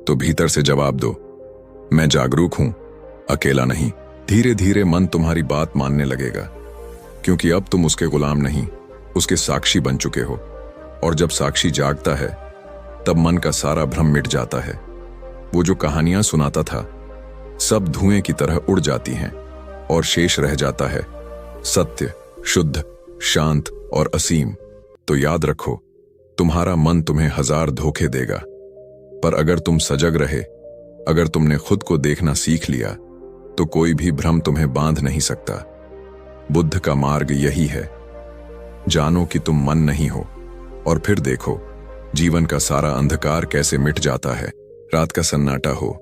[SPEAKER 1] तो भीतर से जवाब दो मैं जागरूक हूं, अकेला नहीं। धीरे धीरे मन तुम्हारी बात मानने लगेगा, क्योंकि अब तुम उसके गुलाम नहीं, उसके साक्षी बन चुके हो। और जब साक्षी जागता है तब मन का सारा भ्रम मिट जाता है। वो जो कहानियां सुनाता था सब धुएं की तरह उड़ जाती हैं, और शेष रह जाता है सत्य, शुद्ध, शांत और असीम। तो याद रखो, तुम्हारा मन तुम्हें 1000 धोखे देगा, पर अगर तुम सजग रहे, अगर तुमने खुद को देखना सीख लिया, तो कोई भी भ्रम तुम्हें बांध नहीं सकता। बुद्ध का मार्ग यही है, जानो कि तुम मन नहीं हो, और फिर देखो जीवन का सारा अंधकार कैसे मिट जाता है। रात का सन्नाटा हो,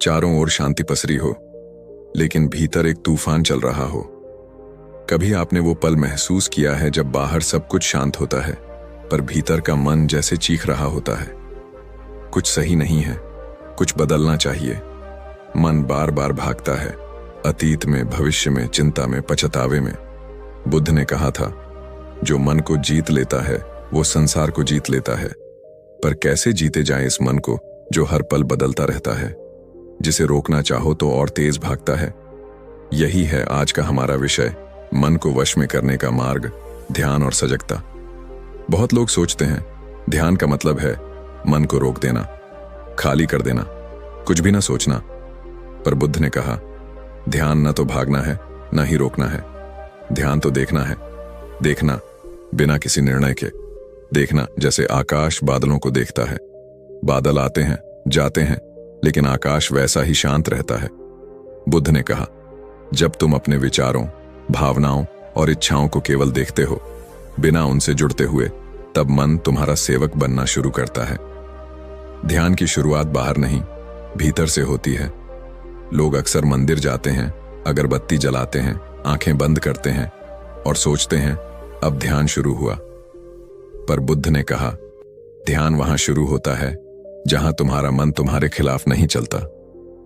[SPEAKER 1] चारों ओर शांति पसरी हो, लेकिन भीतर एक तूफान चल रहा हो। कभी आपने वो पल महसूस किया है जब बाहर सब कुछ शांत होता है, पर भीतर का मन जैसे चीख रहा होता है कुछ सही नहीं है, कुछ बदलना चाहिए। मन बार बार भागता है, अतीत में, भविष्य में, चिंता में, पछतावे में। बुद्ध ने कहा था जो मन को जीत लेता है वो संसार को जीत लेता है। पर कैसे जीते जाए इस मन को जो हर पल बदलता रहता है, जिसे रोकना चाहो तो और तेज भागता है। यही है आज का हमारा विषय, मन को वश में करने का मार्ग, ध्यान और सजगता। बहुत लोग सोचते हैं ध्यान का मतलब है मन को रोक देना, खाली कर देना, कुछ भी ना सोचना। पर बुद्ध ने कहा ध्यान न तो भागना है न ही रोकना है, ध्यान तो देखना है। देखना बिना किसी निर्णय के, देखना जैसे आकाश बादलों को देखता है। बादल आते हैं, जाते हैं, लेकिन आकाश वैसा ही शांत रहता है। बुद्ध ने कहा जब तुम अपने विचारों, भावनाओं और इच्छाओं को केवल देखते हो बिना उनसे जुड़ते हुए, तब मन तुम्हारा सेवक बनना शुरू करता है। ध्यान की शुरुआत बाहर नहीं, भीतर से होती है। लोग अक्सर मंदिर जाते हैं, अगरबत्ती जलाते हैं, आंखें बंद करते हैं और सोचते हैं अब ध्यान शुरू हुआ। पर बुद्ध ने कहा ध्यान वहां शुरू होता है जहां तुम्हारा मन तुम्हारे खिलाफ नहीं चलता।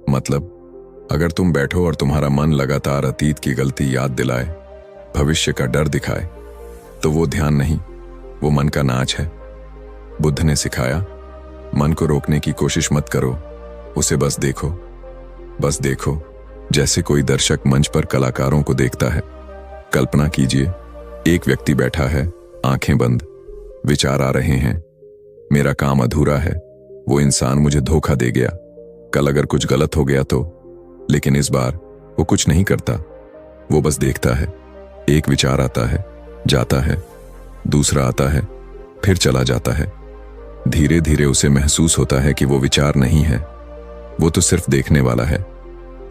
[SPEAKER 1] मतलब अगर तुम बैठो और तुम्हारा मन लगातार अतीत की गलती याद दिलाए, भविष्य का डर दिखाए, तो वो ध्यान नहीं, वो मन का नाच है। बुद्ध ने सिखाया मन को रोकने की कोशिश मत करो, उसे बस देखो। बस देखो, जैसे कोई दर्शक मंच पर कलाकारों को देखता है। कल्पना कीजिए, एक व्यक्ति बैठा है, आंखें बंद, विचार आ रहे हैं, मेरा काम अधूरा है, वो इंसान मुझे धोखा दे गया, कल अगर कुछ गलत हो गया तो। लेकिन इस बार वो कुछ नहीं करता, वो बस देखता है। एक विचार आता है, जाता है, दूसरा आता है, फिर चला जाता है। धीरे धीरे उसे महसूस होता है कि वो विचार नहीं है, वो तो सिर्फ देखने वाला है।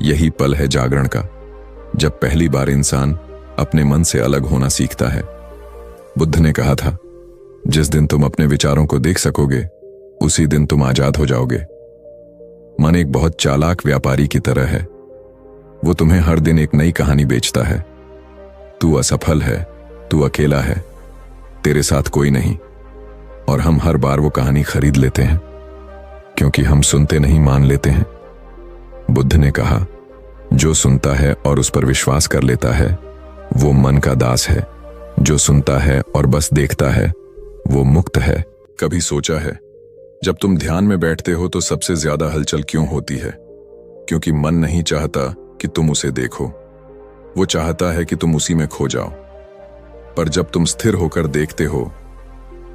[SPEAKER 1] यही पल है जागरण का, जब पहली बार इंसान अपने मन से अलग होना सीखता है। बुद्ध ने कहा था, जिस दिन तुम अपने विचारों को देख सकोगे, उसी दिन तुम आजाद हो जाओगे। मन एक बहुत चालाक व्यापारी की तरह है, वो तुम्हें हर दिन एक नई कहानी बेचता है। तू असफल है, तू अकेला है, तेरे साथ कोई नहीं। और हम हर बार वो कहानी खरीद लेते हैं, क्योंकि हम सुनते नहीं, मान लेते हैं। बुद्ध ने कहा, जो सुनता है और उस पर विश्वास कर लेता है, वो मन का दास है। जो सुनता है और बस देखता है, वो मुक्त है। कभी सोचा है, जब तुम ध्यान में बैठते हो तो सबसे ज्यादा हलचल क्यों होती है? क्योंकि मन नहीं चाहता कि तुम उसे देखो, वो चाहता है कि तुम उसी में खो जाओ। पर जब तुम स्थिर होकर देखते हो,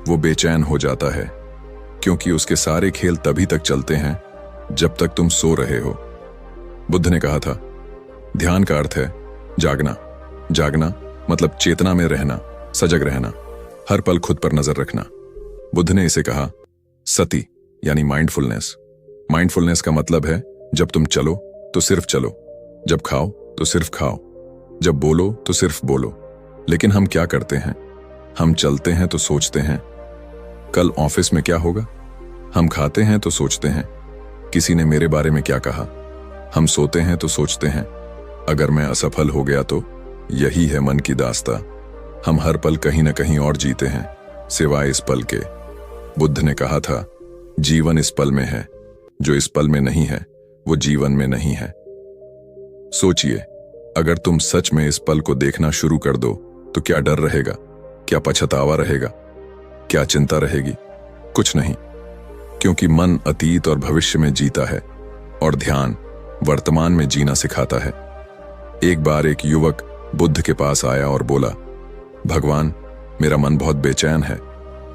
[SPEAKER 1] वो बेचैन हो जाता है, क्योंकि उसके सारे खेल तभी तक चलते हैं जब तक तुम सो रहे हो। बुद्ध ने कहा था, ध्यान का अर्थ है जागना। जागना मतलब चेतना में रहना, सजग रहना, हर पल खुद पर नजर रखना। बुद्ध ने इसे कहा सति, यानी माइंडफुलनेस। माइंडफुलनेस का मतलब है, जब तुम चलो तो सिर्फ चलो, जब खाओ तो सिर्फ खाओ, जब बोलो तो सिर्फ बोलो। लेकिन हम क्या करते हैं? हम चलते हैं तो सोचते हैं, कल ऑफिस में क्या होगा। हम खाते हैं तो सोचते हैं, किसी ने मेरे बारे में क्या कहा। हम सोते हैं तो सोचते हैं, अगर मैं असफल हो गया तो। यही है मन की दास्तां। हम हर पल कहीं ना कहीं और जीते हैं, सिवाय इस पल के। बुद्ध ने कहा था, जीवन इस पल में है, जो इस पल में नहीं है वो जीवन में नहीं है। सोचिए, अगर तुम सच में इस पल को देखना शुरू कर दो तो क्या डर रहेगा? क्या पछतावा रहेगा? क्या चिंता रहेगी? कुछ नहीं, क्योंकि मन अतीत और भविष्य में जीता है और ध्यान वर्तमान में जीना सिखाता है। एक बार एक युवक बुद्ध के पास आया और बोला, भगवान, मेरा मन बहुत बेचैन है,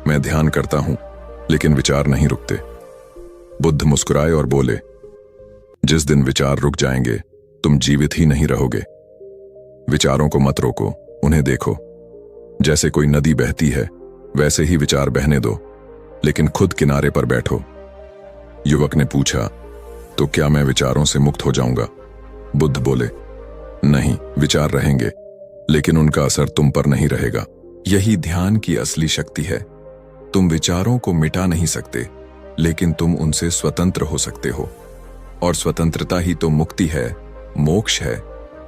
[SPEAKER 1] मैं ध्यान करता हूं लेकिन विचार नहीं रुकते। बुद्ध मुस्कुराए और बोले, जिस दिन विचार रुक जाएंगे तुम जीवित ही नहीं रहोगे। विचारों को मत रोको, उन्हें देखो। जैसे कोई नदी बहती है, वैसे ही विचार बहने दो, लेकिन खुद किनारे पर बैठो। युवक ने पूछा, तो क्या मैं विचारों से मुक्त हो जाऊंगा? बुद्ध बोले, नहीं, विचार रहेंगे, लेकिन उनका असर तुम पर नहीं रहेगा। यही ध्यान की असली शक्ति है। तुम विचारों को मिटा नहीं सकते, लेकिन तुम उनसे स्वतंत्र हो सकते हो। और स्वतंत्रता ही तो मुक्ति है, मोक्ष है।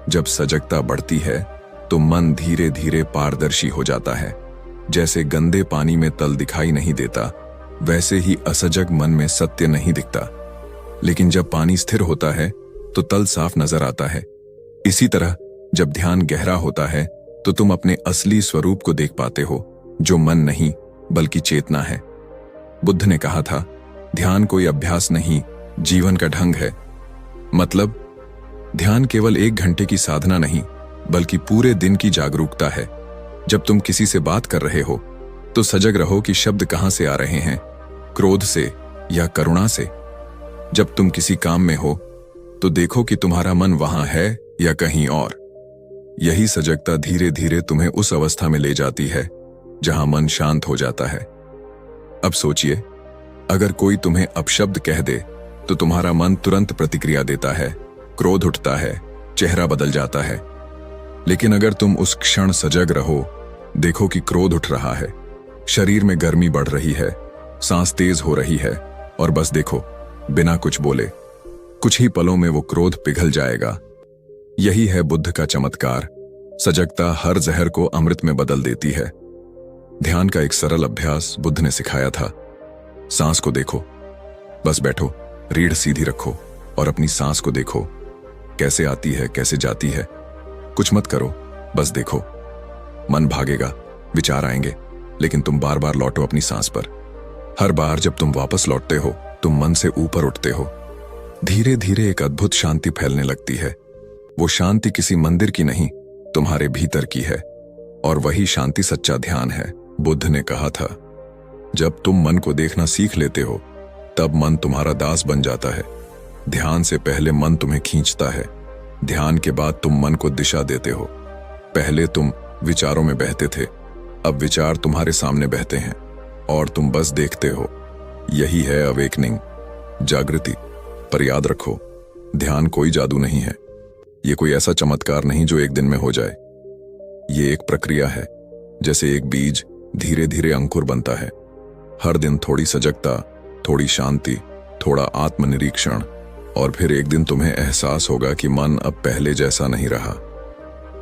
[SPEAKER 1] जब सजगता बढ़ती है तो मन धीरे धीरे पारदर्शी हो जाता है। जैसे गंदे पानी में तल दिखाई नहीं देता, वैसे ही असजग मन में सत्य नहीं दिखता। लेकिन जब पानी स्थिर होता है तो तल साफ नजर आता है। इसी तरह जब ध्यान गहरा होता है तो तुम अपने असली स्वरूप को देख पाते हो, जो मन नहीं बल्कि चेतना है। बुद्ध ने कहा था, ध्यान कोई अभ्यास नहीं, जीवन का ढंग है। मतलब ध्यान केवल 1 घंटे की साधना नहीं, बल्कि पूरे दिन की जागरूकता है। जब तुम किसी से बात कर रहे हो तो सजग रहो कि शब्द कहां से आ रहे हैं, क्रोध से या करुणा से। जब तुम किसी काम में हो तो देखो कि तुम्हारा मन वहां है या कहीं और। यही सजगता धीरे धीरे तुम्हें उस अवस्था में ले जाती है जहां मन शांत हो जाता है। अब सोचिए, अगर कोई तुम्हें अपशब्द कह दे तो तुम्हारा मन तुरंत प्रतिक्रिया देता है, क्रोध उठता है, चेहरा बदल जाता है। लेकिन अगर तुम उस क्षण सजग रहो, देखो कि क्रोध उठ रहा है, शरीर में गर्मी बढ़ रही है, सांस तेज हो रही है, और बस देखो, बिना कुछ बोले कुछ ही पलों में वो क्रोध पिघल जाएगा। यही है बुद्ध का चमत्कार। सजगता हर जहर को अमृत में बदल देती है। ध्यान का एक सरल अभ्यास बुद्ध ने सिखाया था। सांस को देखो, बस बैठो, रीढ़ सीधी रखो और अपनी सांस को देखो, कैसे आती है, कैसे जाती है। कुछ मत करो, बस देखो। मन भागेगा, विचार आएंगे, लेकिन तुम बार बार लौटो अपनी सांस पर। हर बार जब तुम वापस लौटते हो तुम मन से ऊपर उठते हो। धीरे धीरे एक अद्भुत शांति फैलने लगती है। वो शांति किसी मंदिर की नहीं, तुम्हारे भीतर की है। और वही शांति सच्चा ध्यान है। बुद्ध ने कहा था, जब तुम मन को देखना सीख लेते हो तब मन तुम्हारा दास बन जाता है। ध्यान से पहले मन तुम्हें खींचता है, ध्यान के बाद तुम मन को दिशा देते हो। पहले तुम विचारों में बहते थे, अब विचार तुम्हारे सामने बहते हैं और तुम बस देखते हो। यही है अवेकनिंग, जागृति। पर याद रखो, ध्यान कोई जादू नहीं है। ये कोई ऐसा चमत्कार नहीं जो एक दिन में हो जाए। ये एक प्रक्रिया है, जैसे एक बीज धीरे धीरे अंकुर बनता है। हर दिन थोड़ी सजगता, थोड़ी शांति, थोड़ा आत्मनिरीक्षण, और फिर एक दिन तुम्हें एहसास होगा कि मन अब पहले जैसा नहीं रहा।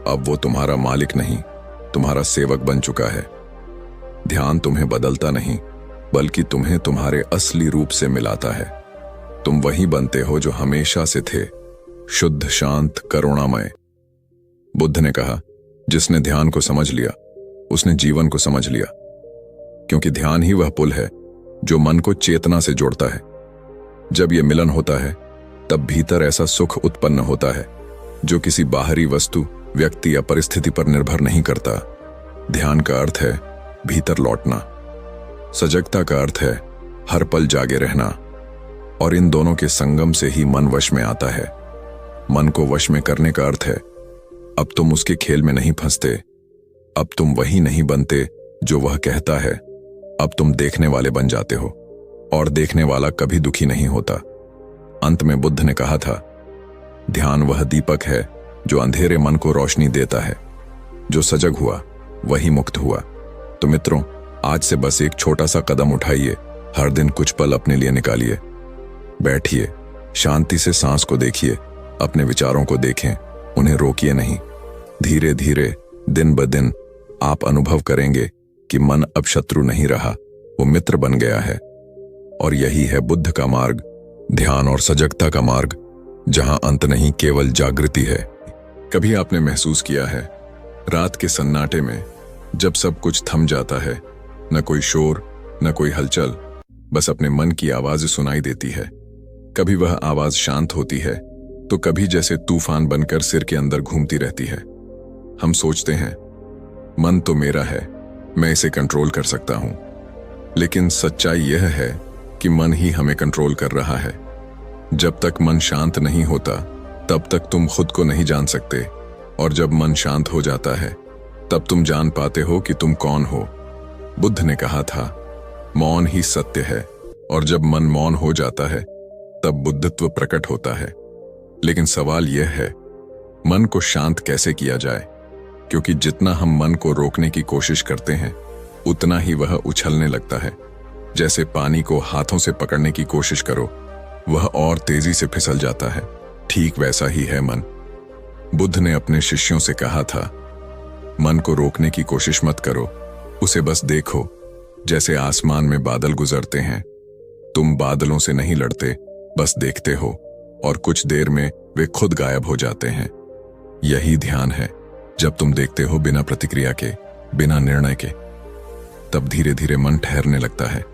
[SPEAKER 1] अब वो तुम्हारा मालिक नहीं, तुम्हारा सेवक बन चुका है। ध्यान तुम्हें बदलता नहीं, बल्कि तुम्हें तुम्हारे असली रूप से मिलाता है। तुम वही बनते हो जो हमेशा से थे, शुद्ध, शांत, करुणामय। बुद्ध ने कहा, जिसने ध्यान को समझ लिया उसने जीवन को समझ लिया, क्योंकि ध्यान ही वह पुल है जो मन को चेतना से जोड़ता है। जब यह मिलन होता है तब भीतर ऐसा सुख उत्पन्न होता है जो किसी बाहरी वस्तु, व्यक्ति या परिस्थिति पर निर्भर नहीं करता। ध्यान का अर्थ है भीतर लौटना, सजगता का अर्थ है हर पल जागे रहना, और इन दोनों के संगम से ही मन वश में आता है। मन को वश में करने का अर्थ है अब तुम उसके खेल में नहीं फंसते, अब तुम वही नहीं बनते जो वह कहता है। अब तुम देखने वाले बन जाते हो, और देखने वाला कभी दुखी नहीं होता। अंत में बुद्ध ने कहा था, ध्यान वह दीपक है जो अंधेरे मन को रोशनी देता है। जो सजग हुआ वही मुक्त हुआ। तो मित्रों, आज से बस एक छोटा सा कदम उठाइए, हर दिन कुछ पल अपने लिए निकालिए। बैठिए, शांति से सांस को देखिए, अपने विचारों को देखें, उन्हें रोकिए नहीं। धीरे धीरे, दिन ब दिन आप अनुभव करेंगे कि मन अब शत्रु नहीं रहा, वो मित्र बन गया है। और यही है बुद्ध का मार्ग, ध्यान और सजगता का मार्ग, जहां अंत नहीं, केवल जागृति है। कभी आपने महसूस किया है, रात के सन्नाटे में जब सब कुछ थम जाता है, न कोई शोर, न कोई हलचल, बस अपने मन की आवाज सुनाई देती है। कभी वह आवाज शांत होती है, तो कभी जैसे तूफान बनकर सिर के अंदर घूमती रहती है। हम सोचते हैं, मन तो मेरा है, मैं इसे कंट्रोल कर सकता हूं। लेकिन सच्चाई यह है कि मन ही हमें कंट्रोल कर रहा है। जब तक मन शांत नहीं होता, तब तक तुम खुद को नहीं जान सकते, और जब मन शांत हो जाता है, तब तुम जान पाते हो कि तुम कौन हो। बुद्ध ने कहा था, मौन ही सत्य है, और जब मन मौन हो जाता है, तब बुद्धत्व प्रकट होता है। लेकिन सवाल यह है, मन को शांत कैसे किया जाए? क्योंकि जितना हम मन को रोकने की कोशिश करते हैं, उतना ही वह उछलने लगता है। जैसे पानी को हाथों से पकड़ने की कोशिश करो, वह और तेजी से फिसल जाता है। ठीक वैसा ही है मन। बुद्ध ने अपने शिष्यों से कहा था, मन को रोकने की कोशिश मत करो, उसे बस देखो, जैसे आसमान में बादल गुजरते हैं। तुम बादलों से नहीं लड़ते, बस देखते हो, और कुछ देर में वे खुद गायब हो जाते हैं। यही ध्यान है। जब तुम देखते हो बिना प्रतिक्रिया के, बिना निर्णय के, तब धीरे धीरे मन ठहरने लगता है,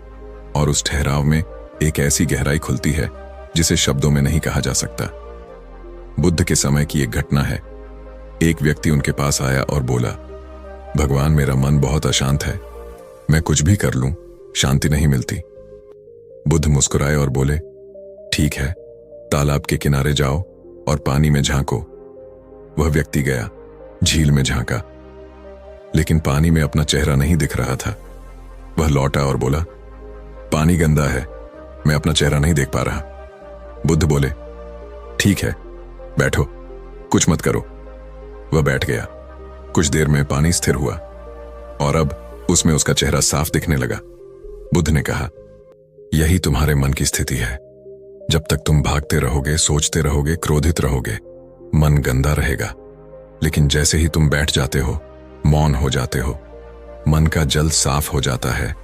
[SPEAKER 1] और उस ठहराव में एक ऐसी गहराई खुलती है जिसे शब्दों में नहीं कहा जा सकता। बुद्ध के समय की एक घटना है। एक व्यक्ति उनके पास आया और बोला, भगवान, मेरा मन बहुत अशांत है, मैं कुछ भी कर लूं, शांति नहीं मिलती। बुद्ध मुस्कुराए और बोले, ठीक है, तालाब के किनारे जाओ और पानी में झांको। वह व्यक्ति गया, झील में झांका, लेकिन पानी में अपना चेहरा नहीं दिख रहा था। वह लौटा और बोला, पानी गंदा है, मैं अपना चेहरा नहीं देख पा रहा। बुद्ध बोले, ठीक है, बैठो, कुछ मत करो। वह बैठ गया। कुछ देर में पानी स्थिर हुआ, और अब उसमें उसका चेहरा साफ दिखने लगा। बुद्ध ने कहा, यही तुम्हारे मन की स्थिति है। जब तक तुम भागते रहोगे, सोचते रहोगे, क्रोधित रहोगे, मन गंदा रहेगा। लेकिन जैसे ही तुम बैठ जाते हो, मौन हो जाते हो, मन का जल साफ हो जाता है,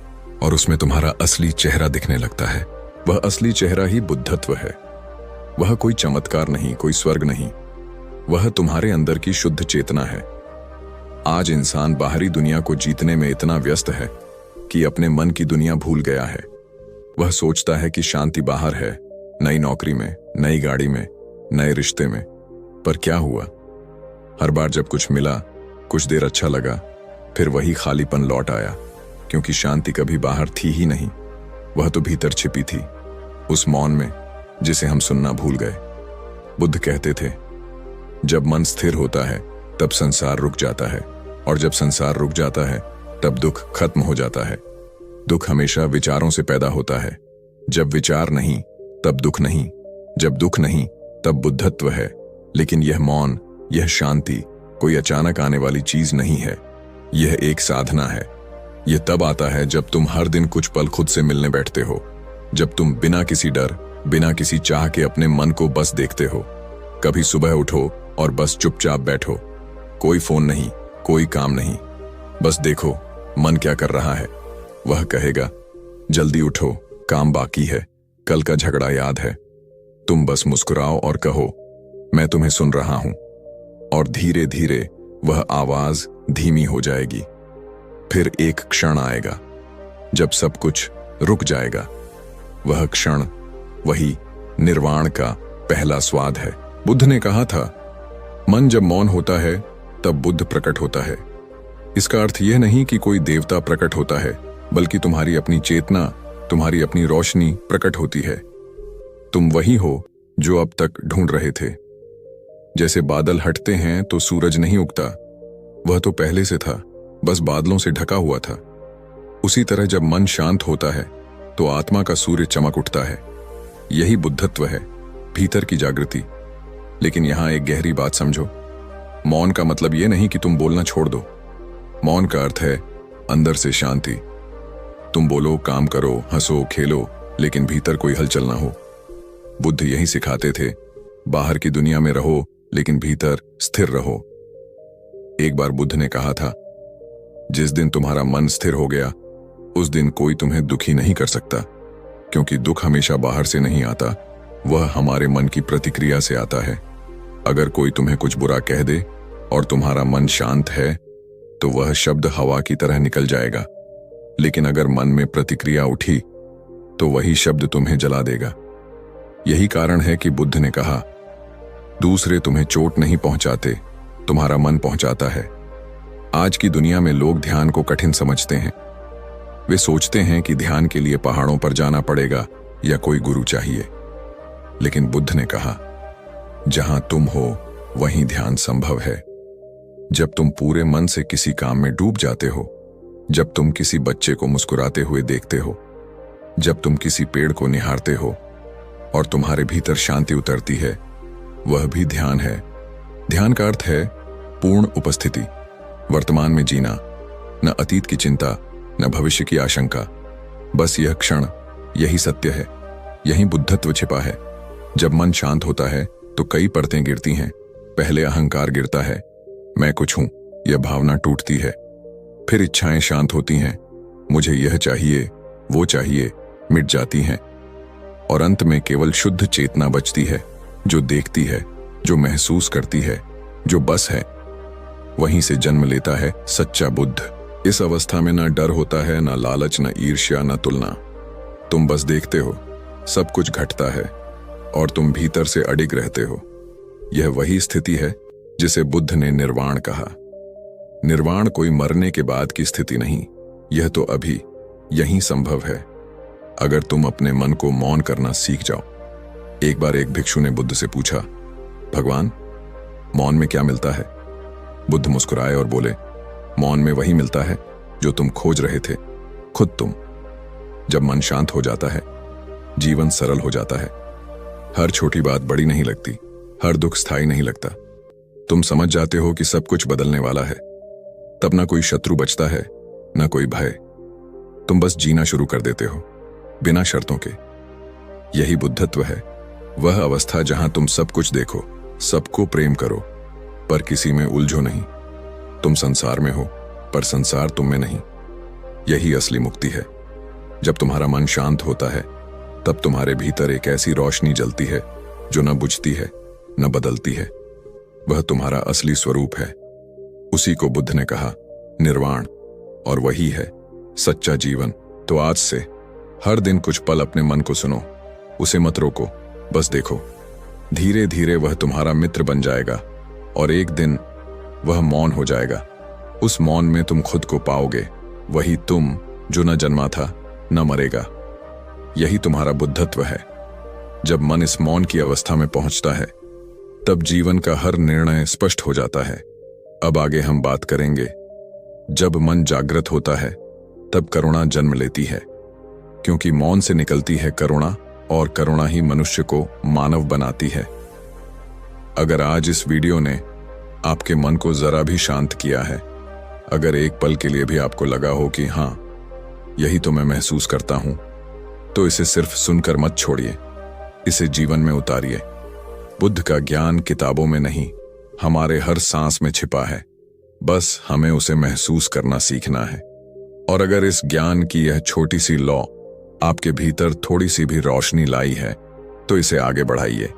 [SPEAKER 1] और उसमें तुम्हारा असली चेहरा दिखने लगता है। वह असली चेहरा ही बुद्धत्व है। वह कोई चमत्कार नहीं, कोई स्वर्ग नहीं, वह तुम्हारे अंदर की शुद्ध चेतना है। आज इंसान बाहरी दुनिया को जीतने में इतना व्यस्त है कि अपने मन की दुनिया भूल गया है। वह सोचता है कि शांति बाहर है, नई नौकरी में, नई गाड़ी में, नए रिश्ते में। पर क्या हुआ? हर बार जब कुछ मिला, कुछ देर अच्छा लगा, फिर वही खालीपन लौट आया, क्योंकि शांति कभी बाहर थी ही नहीं। वह तो भीतर छिपी थी, उस मौन में जिसे हम सुनना भूल गए। बुद्ध कहते थे, जब मन स्थिर होता है तब संसार रुक जाता है, और जब संसार रुक जाता है तब दुख खत्म हो जाता है। दुख हमेशा विचारों से पैदा होता है। जब विचार नहीं तब दुख नहीं, जब दुख नहीं तब बुद्धत्व है। लेकिन यह मौन, यह शांति कोई अचानक आने वाली चीज नहीं है। यह एक साधना है। यह तब आता है जब तुम हर दिन कुछ पल खुद से मिलने बैठते हो, जब तुम बिना किसी डर, बिना किसी चाह के अपने मन को बस देखते हो। कभी सुबह उठो और बस चुपचाप बैठो, कोई फोन नहीं, कोई काम नहीं, बस देखो मन क्या कर रहा है। वह कहेगा, जल्दी उठो, काम बाकी है, कल का झगड़ा याद है। तुम बस मुस्कुराओ और कहो, मैं तुम्हें सुन रहा हूं। और धीरे धीरे वह आवाज धीमी हो जाएगी। फिर एक क्षण आएगा जब सब कुछ रुक जाएगा। वह क्षण वही निर्वाण का पहला स्वाद है। बुद्ध ने कहा था, मन जब मौन होता है तब बुद्ध प्रकट होता है। इसका अर्थ यह नहीं कि कोई देवता प्रकट होता है, बल्कि तुम्हारी अपनी चेतना, तुम्हारी अपनी रोशनी प्रकट होती है। तुम वही हो जो अब तक ढूंढ रहे थे। जैसे बादल हटते हैं तो सूरज नहीं उगता, वह तो पहले से था, बस बादलों से ढका हुआ था। उसी तरह जब मन शांत होता है तो आत्मा का सूर्य चमक उठता है। यही बुद्धत्व है, भीतर की जागृति। लेकिन यहां एक गहरी बात समझो, मौन का मतलब यह नहीं कि तुम बोलना छोड़ दो। मौन का अर्थ है अंदर से शांति। तुम बोलो, काम करो, हंसो, खेलो, लेकिन भीतर कोई हलचल ना हो। बुद्ध यही सिखाते थे, बाहर की दुनिया में रहो लेकिन भीतर स्थिर रहो। एक बार बुद्ध ने कहा था, जिस दिन तुम्हारा मन स्थिर हो गया उस दिन कोई तुम्हें दुखी नहीं कर सकता, क्योंकि दुख हमेशा बाहर से नहीं आता, वह हमारे मन की प्रतिक्रिया से आता है। अगर कोई तुम्हें कुछ बुरा कह दे और तुम्हारा मन शांत है तो वह शब्द हवा की तरह निकल जाएगा। लेकिन अगर मन में प्रतिक्रिया उठी तो वही शब्द तुम्हें जला देगा। यही कारण है कि बुद्ध ने कहा, दूसरे तुम्हें चोट नहीं पहुंचाते, तुम्हारा मन पहुंचाता है। आज की दुनिया में लोग ध्यान को कठिन समझते हैं। वे सोचते हैं कि ध्यान के लिए पहाड़ों पर जाना पड़ेगा या कोई गुरु चाहिए। लेकिन बुद्ध ने कहा, जहां तुम हो वहीं ध्यान संभव है। जब तुम पूरे मन से किसी काम में डूब जाते हो, जब तुम किसी बच्चे को मुस्कुराते हुए देखते हो, जब तुम किसी पेड़ को निहारते हो और तुम्हारे भीतर शांति उतरती है, वह भी ध्यान है। ध्यान का अर्थ है पूर्ण उपस्थिति, वर्तमान में जीना, न अतीत की चिंता, न भविष्य की आशंका। बस यह क्षण, यही सत्य है, यही बुद्धत्व छिपा है। जब मन शांत होता है तो कई परतें गिरती हैं। पहले अहंकार गिरता है, मैं कुछ हूं, यह भावना टूटती है। फिर इच्छाएं शांत होती हैं, मुझे यह चाहिए, वो चाहिए, मिट जाती हैं। और अंत में केवल शुद्ध चेतना बचती है, जो देखती है, जो महसूस करती है, जो बस है। वहीं से जन्म लेता है सच्चा बुद्ध। इस अवस्था में ना डर होता है, ना लालच, ना ईर्ष्या, ना तुलना। तुम बस देखते हो, सब कुछ घटता है और तुम भीतर से अडिग रहते हो। यह वही स्थिति है जिसे बुद्ध ने निर्वाण कहा। निर्वाण कोई मरने के बाद की स्थिति नहीं, यह तो अभी यही संभव है, अगर तुम अपने मन को मौन करना सीख जाओ। एक बार एक भिक्षु ने बुद्ध से पूछा, भगवान, मौन में क्या मिलता है? बुद्ध मुस्कुराए और बोले, मौन में वही मिलता है जो तुम खोज रहे थे, खुद तुम। जब मन शांत हो जाता है, जीवन सरल हो जाता है। हर छोटी बात बड़ी नहीं लगती, हर दुख स्थायी नहीं लगता। तुम समझ जाते हो कि सब कुछ बदलने वाला है। तब ना कोई शत्रु बचता है, ना कोई भय। तुम बस जीना शुरू कर देते हो, बिना शर्तों के। यही बुद्धत्व है, वह अवस्था जहां तुम सब कुछ देखो, सबको प्रेम करो, पर किसी में उलझो नहीं। तुम संसार में हो, पर संसार तुम में नहीं। यही असली मुक्ति है। जब तुम्हारा मन शांत होता है, तब तुम्हारे भीतर एक ऐसी रोशनी जलती है जो न बुझती है, न बदलती है। वह तुम्हारा असली स्वरूप है। उसी को बुद्ध ने कहा निर्वाण, और वही है सच्चा जीवन। तो आज से हर दिन कुछ पल अपने मन को सुनो, उसे मत रोको, बस देखो, धीरे धीरे वह तुम्हारा मित्र बन जाएगा और एक दिन वह मौन हो जाएगा। उस मौन में तुम खुद को पाओगे, वही तुम जो न जन्मा था न मरेगा। यही तुम्हारा बुद्धत्व है। जब मन इस मौन की अवस्था में पहुंचता है तब जीवन का हर निर्णय स्पष्ट हो जाता है। अब आगे हम बात करेंगे, जब मन जागृत होता है तब करुणा जन्म लेती है, क्योंकि मौन से निकलती है करुणा और करुणा ही मनुष्य को मानव बनाती है। अगर आज इस वीडियो ने आपके मन को जरा भी शांत किया है, अगर एक पल के लिए भी आपको लगा हो कि हाँ, यही तो मैं महसूस करता हूं, तो इसे सिर्फ सुनकर मत छोड़िए, इसे जीवन में उतारिए। बुद्ध का ज्ञान किताबों में नहीं, हमारे हर सांस में छिपा है। बस हमें उसे महसूस करना सीखना है। और अगर इस ज्ञान की यह छोटी सी लौ आपके भीतर थोड़ी सी भी रोशनी लाई है, तो इसे आगे बढ़ाइए।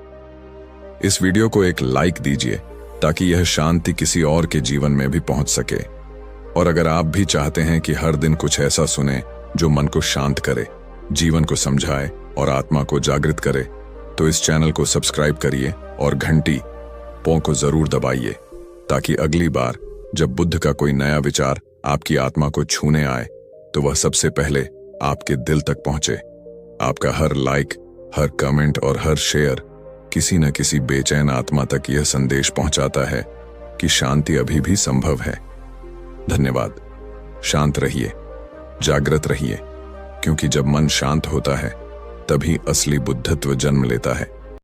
[SPEAKER 1] इस वीडियो को एक लाइक दीजिए ताकि यह शांति किसी और के जीवन में भी पहुंच सके। और अगर आप भी चाहते हैं कि हर दिन कुछ ऐसा सुने जो मन को शांत करे, जीवन को समझाए और आत्मा को जागृत करे, तो इस चैनल को सब्सक्राइब करिए और घंटी पों को जरूर दबाइए, ताकि अगली बार जब बुद्ध का कोई नया विचार आपकी आत्मा को छूने आए तो वह सबसे पहले आपके दिल तक पहुंचे। आपका हर लाइक, हर कमेंट और हर शेयर किसी न किसी बेचैन आत्मा तक यह संदेश पहुंचाता है कि शांति अभी भी संभव है। धन्यवाद। शांत रहिए, जागृत रहिए, क्योंकि जब मन शांत होता है तभी असली बुद्धत्व जन्म लेता है।